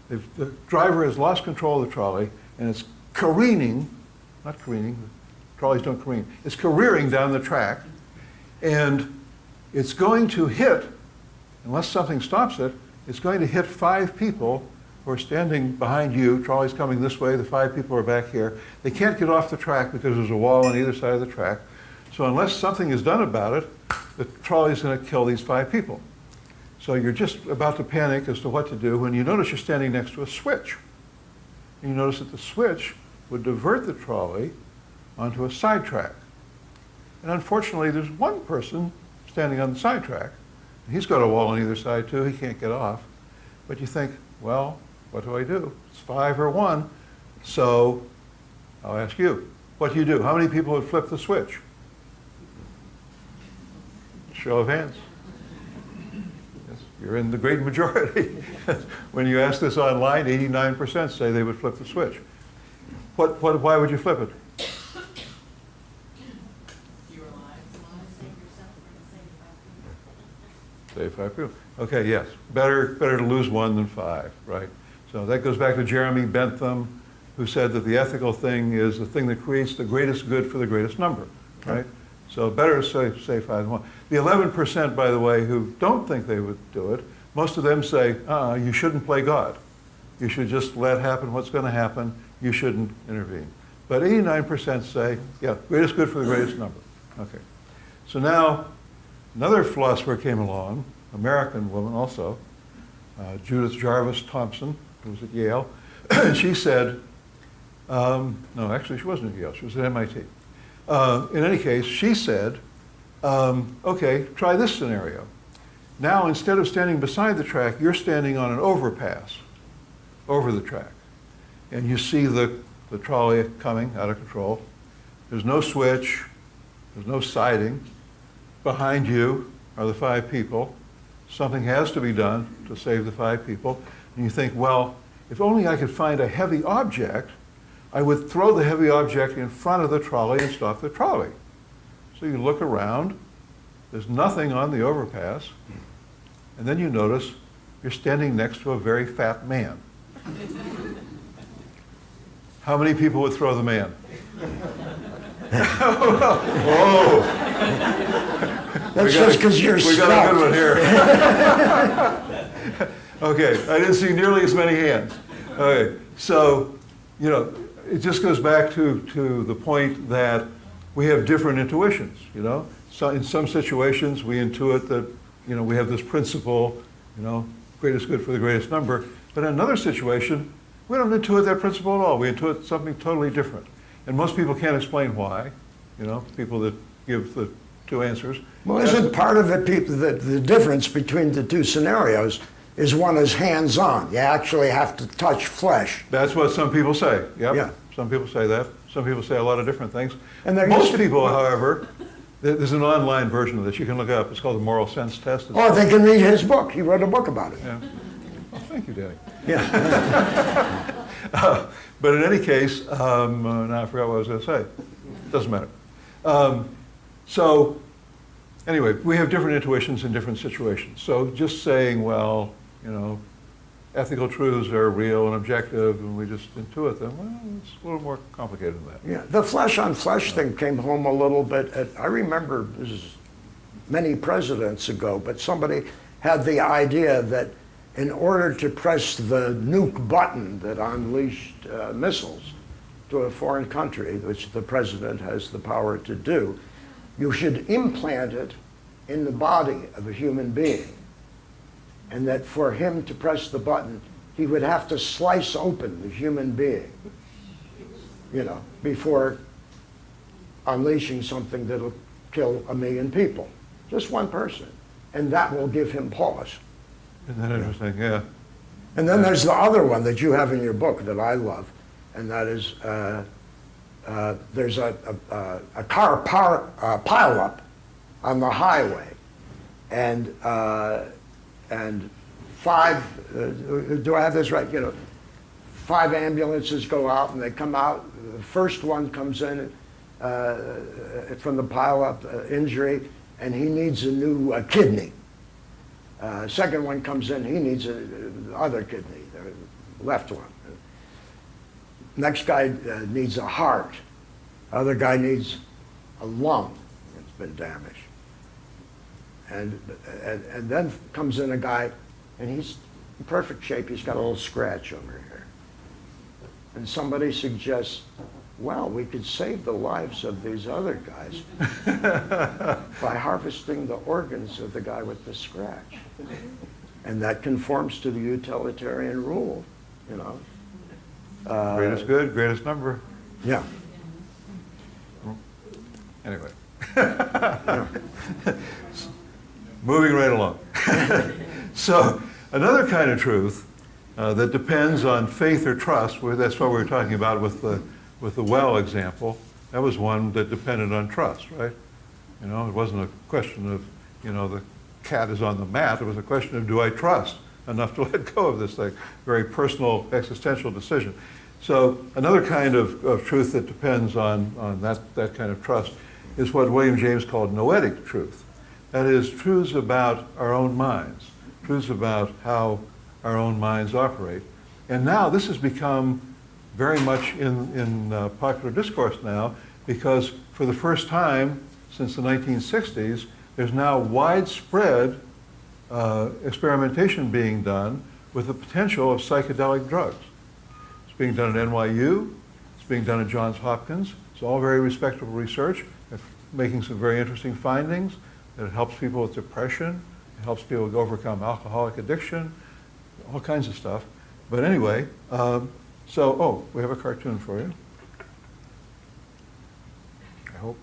The driver has lost control of the trolley, and it's careening, not careening, trolleys don't careen, it's careering down the track, and it's going to hit, unless something stops it, it's going to hit 5 people who are standing behind you. Trolley's coming this way, the 5 people are back here. They can't get off the track because there's a wall on either side of the track. So unless something is done about it, the trolley's going to kill these 5 people. So you're just about to panic as to what to do when you notice you're standing next to a switch. And you notice that the switch would divert the trolley onto a sidetrack. And unfortunately, there's one person standing on the sidetrack. He's got a wall on either side too, he can't get off. But you think, well, what do I do? It's 5 or 1. So I'll ask you, what do you do? How many people would flip the switch? Show of hands. Yes, you're in the great majority. When you ask this online, 89% say they would flip the switch. Why would you flip it? Save 5 people. Okay, yes. Better to lose 1 than 5, right? So that goes back to Jeremy Bentham who said that the ethical thing is the thing that creates the greatest good for the greatest number, right? So better say 5 than 1. The 11%, by the way, who don't think they would do it, most of them say, you shouldn't play God. You should just let happen what's going to happen. You shouldn't intervene. But 89% say, yeah, greatest good for the greatest number. Okay. So now, another philosopher came along, American woman also, Judith Jarvis Thompson, who was at Yale. And she said, no, actually she wasn't at Yale, she was at MIT. In any case, she said, okay, try this scenario. Now, instead of standing beside the track, you're standing on an overpass over the track. And you see the trolley coming out of control. There's no switch. There's no siding. Behind you are the 5 people. Something has to be done to save the 5 people. And you think, well, if only I could find a heavy object, I would throw the heavy object in front of the trolley and stop the trolley. So you look around. There's nothing on the overpass. And then you notice you're standing next to a very fat man. How many people would throw the man? Oh! That's just because you're We got a good one here. Okay, I didn't see nearly as many hands. Okay, so, it just goes back to the point that we have different intuitions, So in some situations, we intuit that, we have this principle, greatest good for the greatest number. But in another situation, we don't intuit that principle at all. We intuit something totally different. And most people can't explain why, people that give the 2 answers. Well, isn't part of it, the difference between the 2 scenarios is one is hands-on. You actually have to touch flesh. That's what some people say. Yep. Yeah. Some people say that. Some people say a lot of different things. And there Most used to be- people, however, there's an online version of this. You can look it up. It's called the Moral Sense Test. It's Or they can read his book. He wrote a book about it. Yeah. Well, thank you, Danny. Yeah. But in any case, now I forgot what I was going to say. Doesn't matter. So anyway, we have different intuitions in different situations. So just saying, well, ethical truths are real and objective, and we just intuit them, well, it's a little more complicated than that. Yeah, the flesh-on-flesh thing came home a little bit. I remember this is many presidents ago, but somebody had the idea that in order to press the nuke button that unleashed missiles to a foreign country, which the president has the power to do, you should implant it in the body of a human being. And that for him to press the button, he would have to slice open the human being, before unleashing something that'll kill 1 million people. Just one person. And that will give him pause. Isn't that interesting? Yeah. And then there's the other one that you have in your book that I love, and that is there's a car pileup on the highway, and 5, do I have this right? 5 ambulances go out, and they come out. The first one comes in from the pileup injury, and he needs a new kidney. Second one comes in, he needs the other kidney, the left one. Next guy needs a heart. Other guy needs a lung that's been damaged. And then comes in a guy, and he's in perfect shape. He's got a little scratch over here. And somebody suggests, well, we could save the lives of these other guys by harvesting the organs of the guy with the scratch. And that conforms to the utilitarian rule, Greatest good, greatest number. Yeah. Anyway. Moving right along. So another kind of truth that depends on faith or trust, that's what we were talking about with the well example, that was one that depended on trust, right? It wasn't a question of, the cat is on the mat. It was a question of, do I trust enough to let go of this thing? Very personal, existential decision. So another kind of truth that depends on that kind of trust is what William James called Noetic Truth. That is, truths about our own minds, truths about how our own minds operate. And now this has become very much in popular discourse now, because for the first time since the 1960s, there's now widespread experimentation being done with the potential of psychedelic drugs. It's being done at NYU, it's being done at Johns Hopkins. It's all very respectable research, making some very interesting findings, that it helps people with depression, it helps people overcome alcoholic addiction, all kinds of stuff. But anyway, we have a cartoon for you. I hope.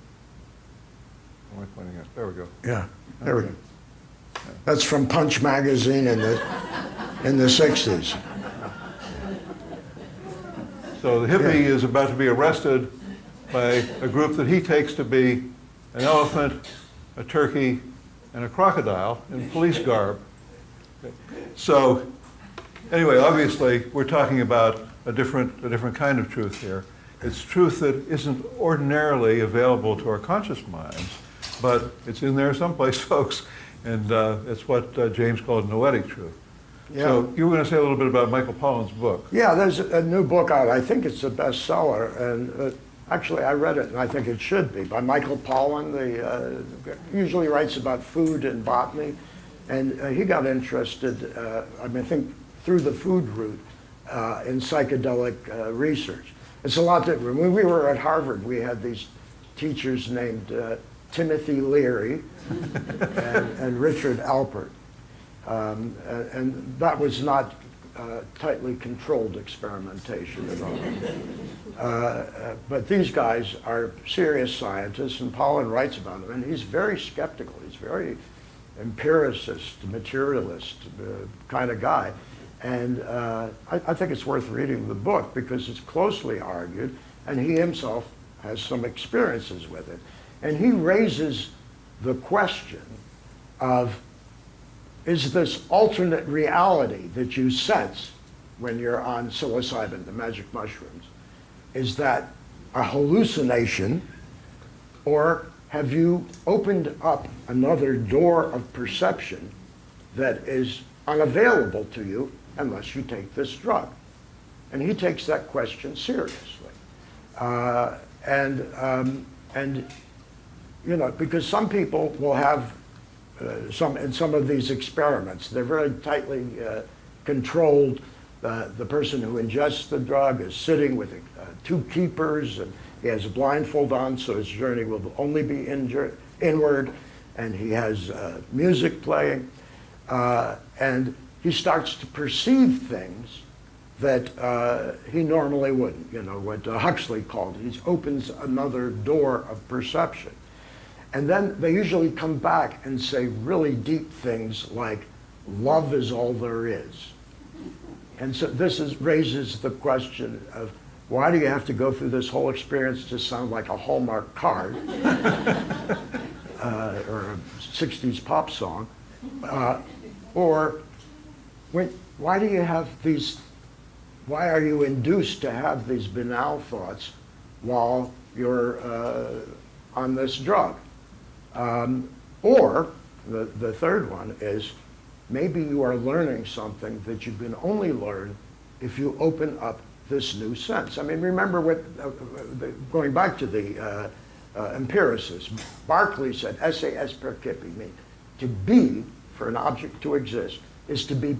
Am I pointing at? There we go. Yeah, there we go. That's from Punch magazine in the 60s. So the hippie is about to be arrested by a group that he takes to be an elephant, a turkey, and a crocodile in police garb. Okay. So anyway, obviously, we're talking about a different kind of truth here. It's truth that isn't ordinarily available to our conscious minds, but it's in there someplace, folks, and it's what James called Noetic Truth. Yeah. So you were going to say a little bit about Michael Pollan's book. Yeah, there's a new book out. I think it's a bestseller, and actually I read it, and I think it should be, by Michael Pollan. Usually writes about food and botany, and he got interested, I think, through the food route in psychedelic research. It's a lot different. When we were at Harvard, we had these teachers named Timothy Leary and Richard Alpert. And that was not tightly controlled experimentation at all. But these guys are serious scientists, and Pollan writes about them, and he's very skeptical. He's very empiricist, materialist kind of guy. And I think it's worth reading the book because it's closely argued, and he himself has some experiences with it. And he raises the question of, is this alternate reality that you sense when you're on psilocybin, the magic mushrooms, is that a hallucination, or have you opened up another door of perception that is unavailable to you unless you take this drug? And he takes that question seriously. You know, because some people will have in some of these experiments, they're very tightly controlled. The person who ingests the drug is sitting with two keepers, and he has a blindfold on, so his journey will only be inward, and he has music playing, and he starts to perceive things that he normally wouldn't. You know, what Huxley called, he opens another door of perception. And then they usually come back and say really deep things like, love is all there is. And so this raises the question of, why do you have to go through this whole experience to sound like a Hallmark card or a 60s pop song? Why do you have these, why are you induced to have these banal thoughts while you're on this drug? Or the third one is, maybe you are learning something that you can only learn if you open up this new sense. I mean, remember what, going back to the empiricists, Berkeley said, esse est percipi, mean to be, for an object to exist, is to be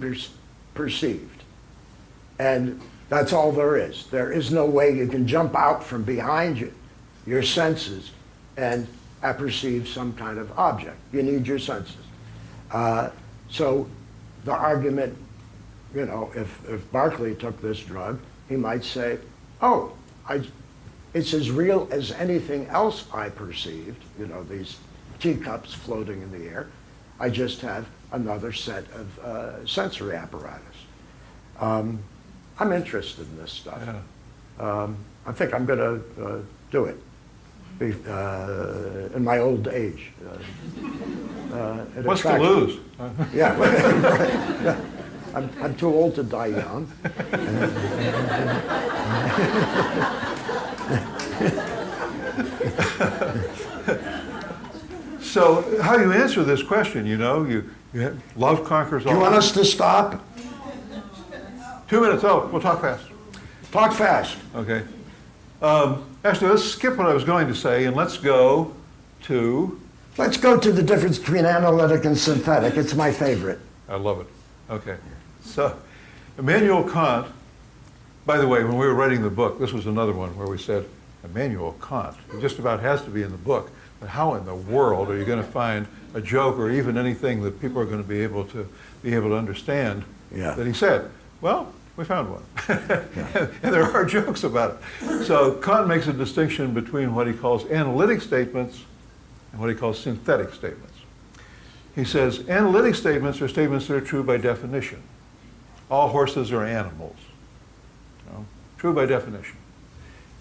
perceived. And that's all there is. There is no way you can jump out from behind you, your senses, and apperceive some kind of object. You need your senses. So the argument, you know, if Berkeley took this drug, he might say, oh, it's as real as anything else I perceived, you know, these teacups floating in the air. I just have another set of sensory apparatus. I'm interested in this stuff. Yeah. I think I'm going to do it in my old age. What's to lose? Yeah, right. Yeah. I'm too old to die young. So how do you answer this question? You know, love conquers all. You want us to stop? 2 minutes. Oh, we'll talk fast. Talk fast. Okay. Actually, let's skip what I was going to say and let's go to, Let's go to the difference between analytic and synthetic. It's my favorite. I love it. Okay. So, Immanuel Kant, by the way, when we were writing the book, this was another one where we said, Immanuel Kant, it just about has to be in the book, but how in the world are you going to find a joke or even anything that people are going to be able to understand that he said? Well, we found one. And there are jokes about it. So Kant makes a distinction between what he calls analytic statements and what he calls synthetic statements. He says analytic statements are statements that are true by definition. All horses are animals. You know, true by definition.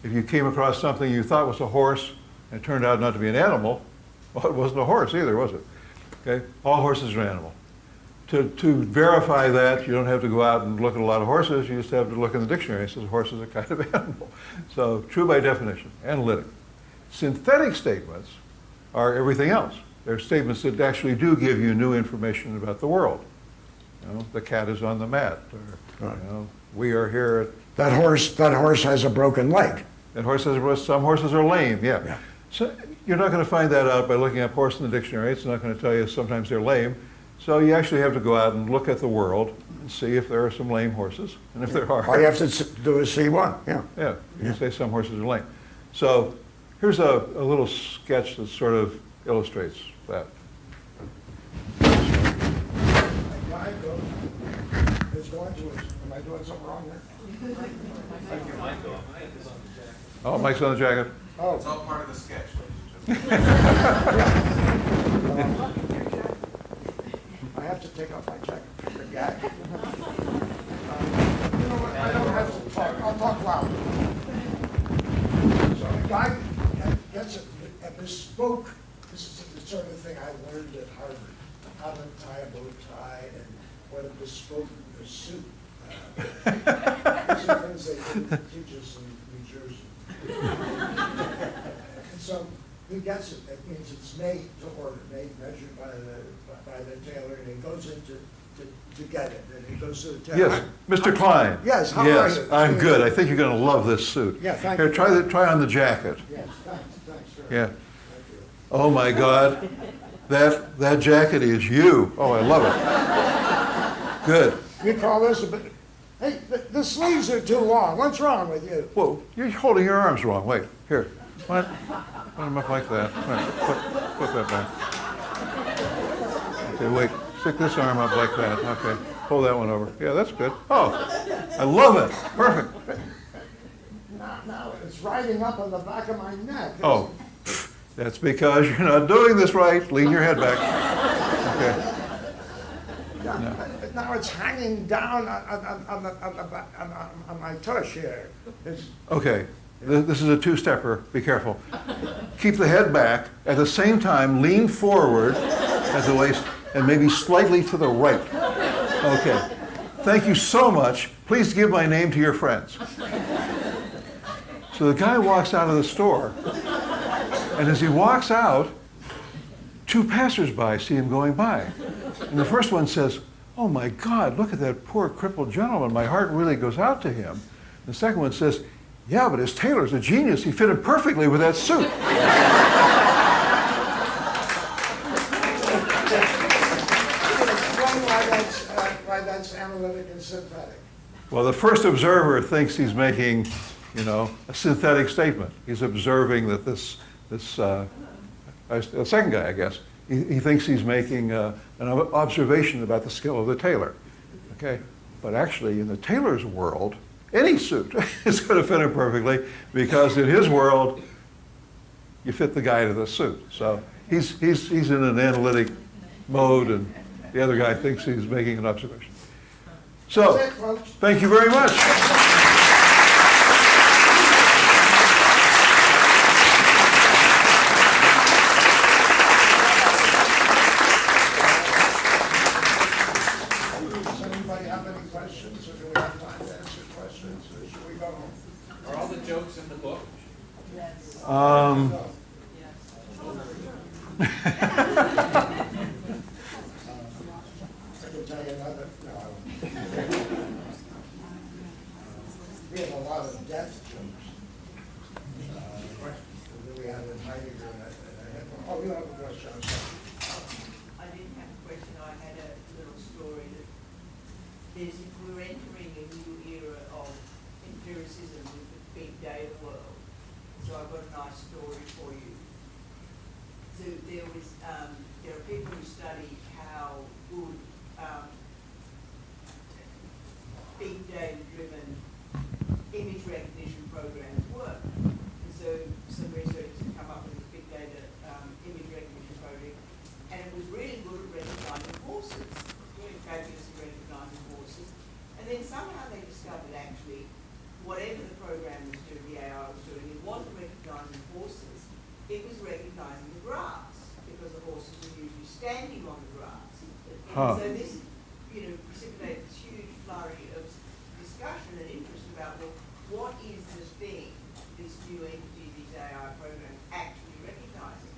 If you came across something you thought was a horse and it turned out not to be an animal, well, it wasn't a horse either, was it? Okay? All horses are animal. To verify that, you don't have to go out and look at a lot of horses. You just have to look in the dictionary. It says horses are kind of animal. So true by definition, analytic. Synthetic statements are everything else. They're statements that actually do give you new information about the world. You know, the cat is on the mat, or you know, we are here. That horse has a broken leg. That horse has, some horses are lame. Yeah. So you're not going to find that out by looking up horse in the dictionary. It's not going to tell you sometimes they're lame. So you actually have to go out and look at the world and see if there are some lame horses, and if there are. All you have to do is see one. Yeah. You say some horses are lame. So here's a little sketch that sort of illustrates that. Am I doing something wrong there? Oh, Mike's on the jacket. Oh. It's all part of the sketch, ladies and gentlemen. I have to take off my jacket for the gag. You know what, I don't have to talk, I'll talk loud. So a guy gets a bespoke, this is the sort of thing I learned at Harvard, how to tie a bow tie and what a bespoke suit. These are things they didn't teach us in New Jersey. And so he gets it. That means it's made to order, measured by the tailor, and he goes in to get it. And he goes to the tailor. Yes, Mr. Klein. Yes, how are you? I'm good. I think you're going to love this suit. Yeah, thank Here, you. try on the jacket. Yes, thanks, sir. Yeah. Thank you. Oh my God, that jacket is you. Oh, I love it. Good. You call this a bit, hey, the sleeves are too long. What's wrong with you? Whoa, you're holding your arms wrong. Wait, here. Put them up like that. Put that back. Okay, wait. Stick this arm up like that. Okay. Pull that one over. Yeah, that's good. Oh, I love it. Perfect. Now it's riding up on the back of my neck. Oh, that's because you're not doing this right. Lean your head back. Okay. Now it's hanging down on my tush here. Okay. This is a two-stepper. Be careful. Keep the head back. At the same time, lean forward at the waist and maybe slightly to the right. Okay. Thank you so much. Please give my name to your friends. So the guy walks out of the store, and as he walks out, two passersby see him going by. And the first one says, "Oh my God, look at that poor crippled gentleman. My heart really goes out to him." The second one says, "Yeah, but his tailor's a genius. He fitted perfectly with that suit." Why that's analytic and synthetic. Well, the first observer thinks he's making, you know, a synthetic statement. He's observing that the second guy, I guess, he thinks he's making an observation about the skill of the tailor. Okay, but actually, in the tailor's world, any suit is going to fit him perfectly because in his world, you fit the guy to the suit. So he's in an analytic mode, and the other guy thinks he's making an observation. So, thank you very much. Does anybody have any questions, or do we have time to answer questions, or should we go home? Are all the jokes in the book? I can tell you another, no, I won't. we're entering a new era of empiricism with the big data world. So I've got a nice story for you. So there are people who study how good big data-driven image recognition programs work. And so some researchers have come up with a big data image recognition program, and it was really good at recognizing horses, really fabulous at recognizing horses. And then somehow they discovered actually whatever the program was doing, the AI was doing, it wasn't recognizing horses, it was recognizing the grass, because the horses were usually standing on the grass. And so this, precipitated this huge flurry of discussion and interest about, well, what is this thing, this new entity, these AI programs actually recognizing?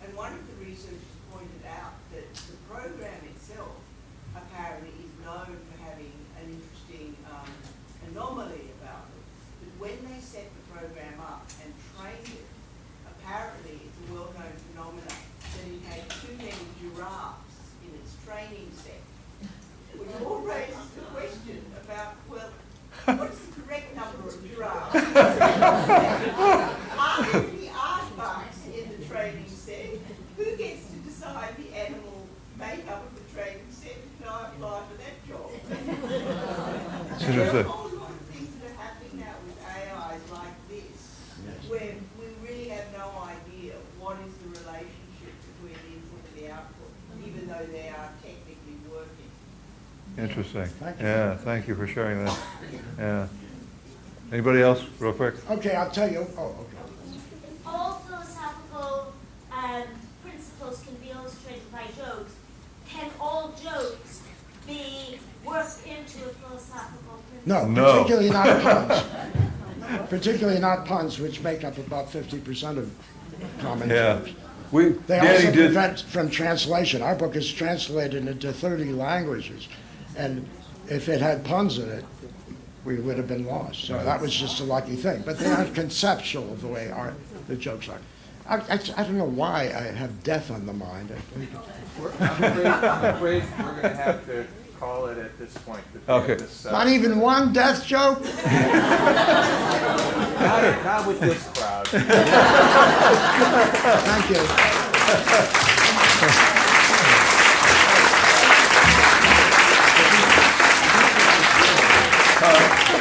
And one of the researchers pointed out that the program itself apparently is known for having an interesting anomaly about it. That when they set the program up and trained it, apparently it's a well-known phenomenon that it had too many giraffes in its training set, which all raises the question about, well, what is the correct number of giraffes? Are there any aardvarks in the training set? Who gets to decide the animal makeup of the training set? Can I apply for that job? There are a whole lot of things that are happening now with AIs like this, where we really have no idea what is the relationship between the input and the output, even though they are technically working. Interesting. Thank you. Yeah, thank you for sharing that. Yeah. Anybody else, real quick? Okay, I'll tell you. Oh, okay. All philosophical principles can be illustrated by jokes. Can all jokes be worked into a philosophical principle? No, particularly not puns. Particularly not puns, which make up about 50% of common Yeah. jokes. They They Danny also did. prevent from translation. Our book is translated into 30 languages, and if it had puns in it, we would have been lost. So that was just a lucky thing. But they aren't conceptual of the way the jokes are. I don't know why I have death on the mind. I'm afraid we're going to have to call it at this point. Okay. Not even one death joke? Not with this crowd. Thank you.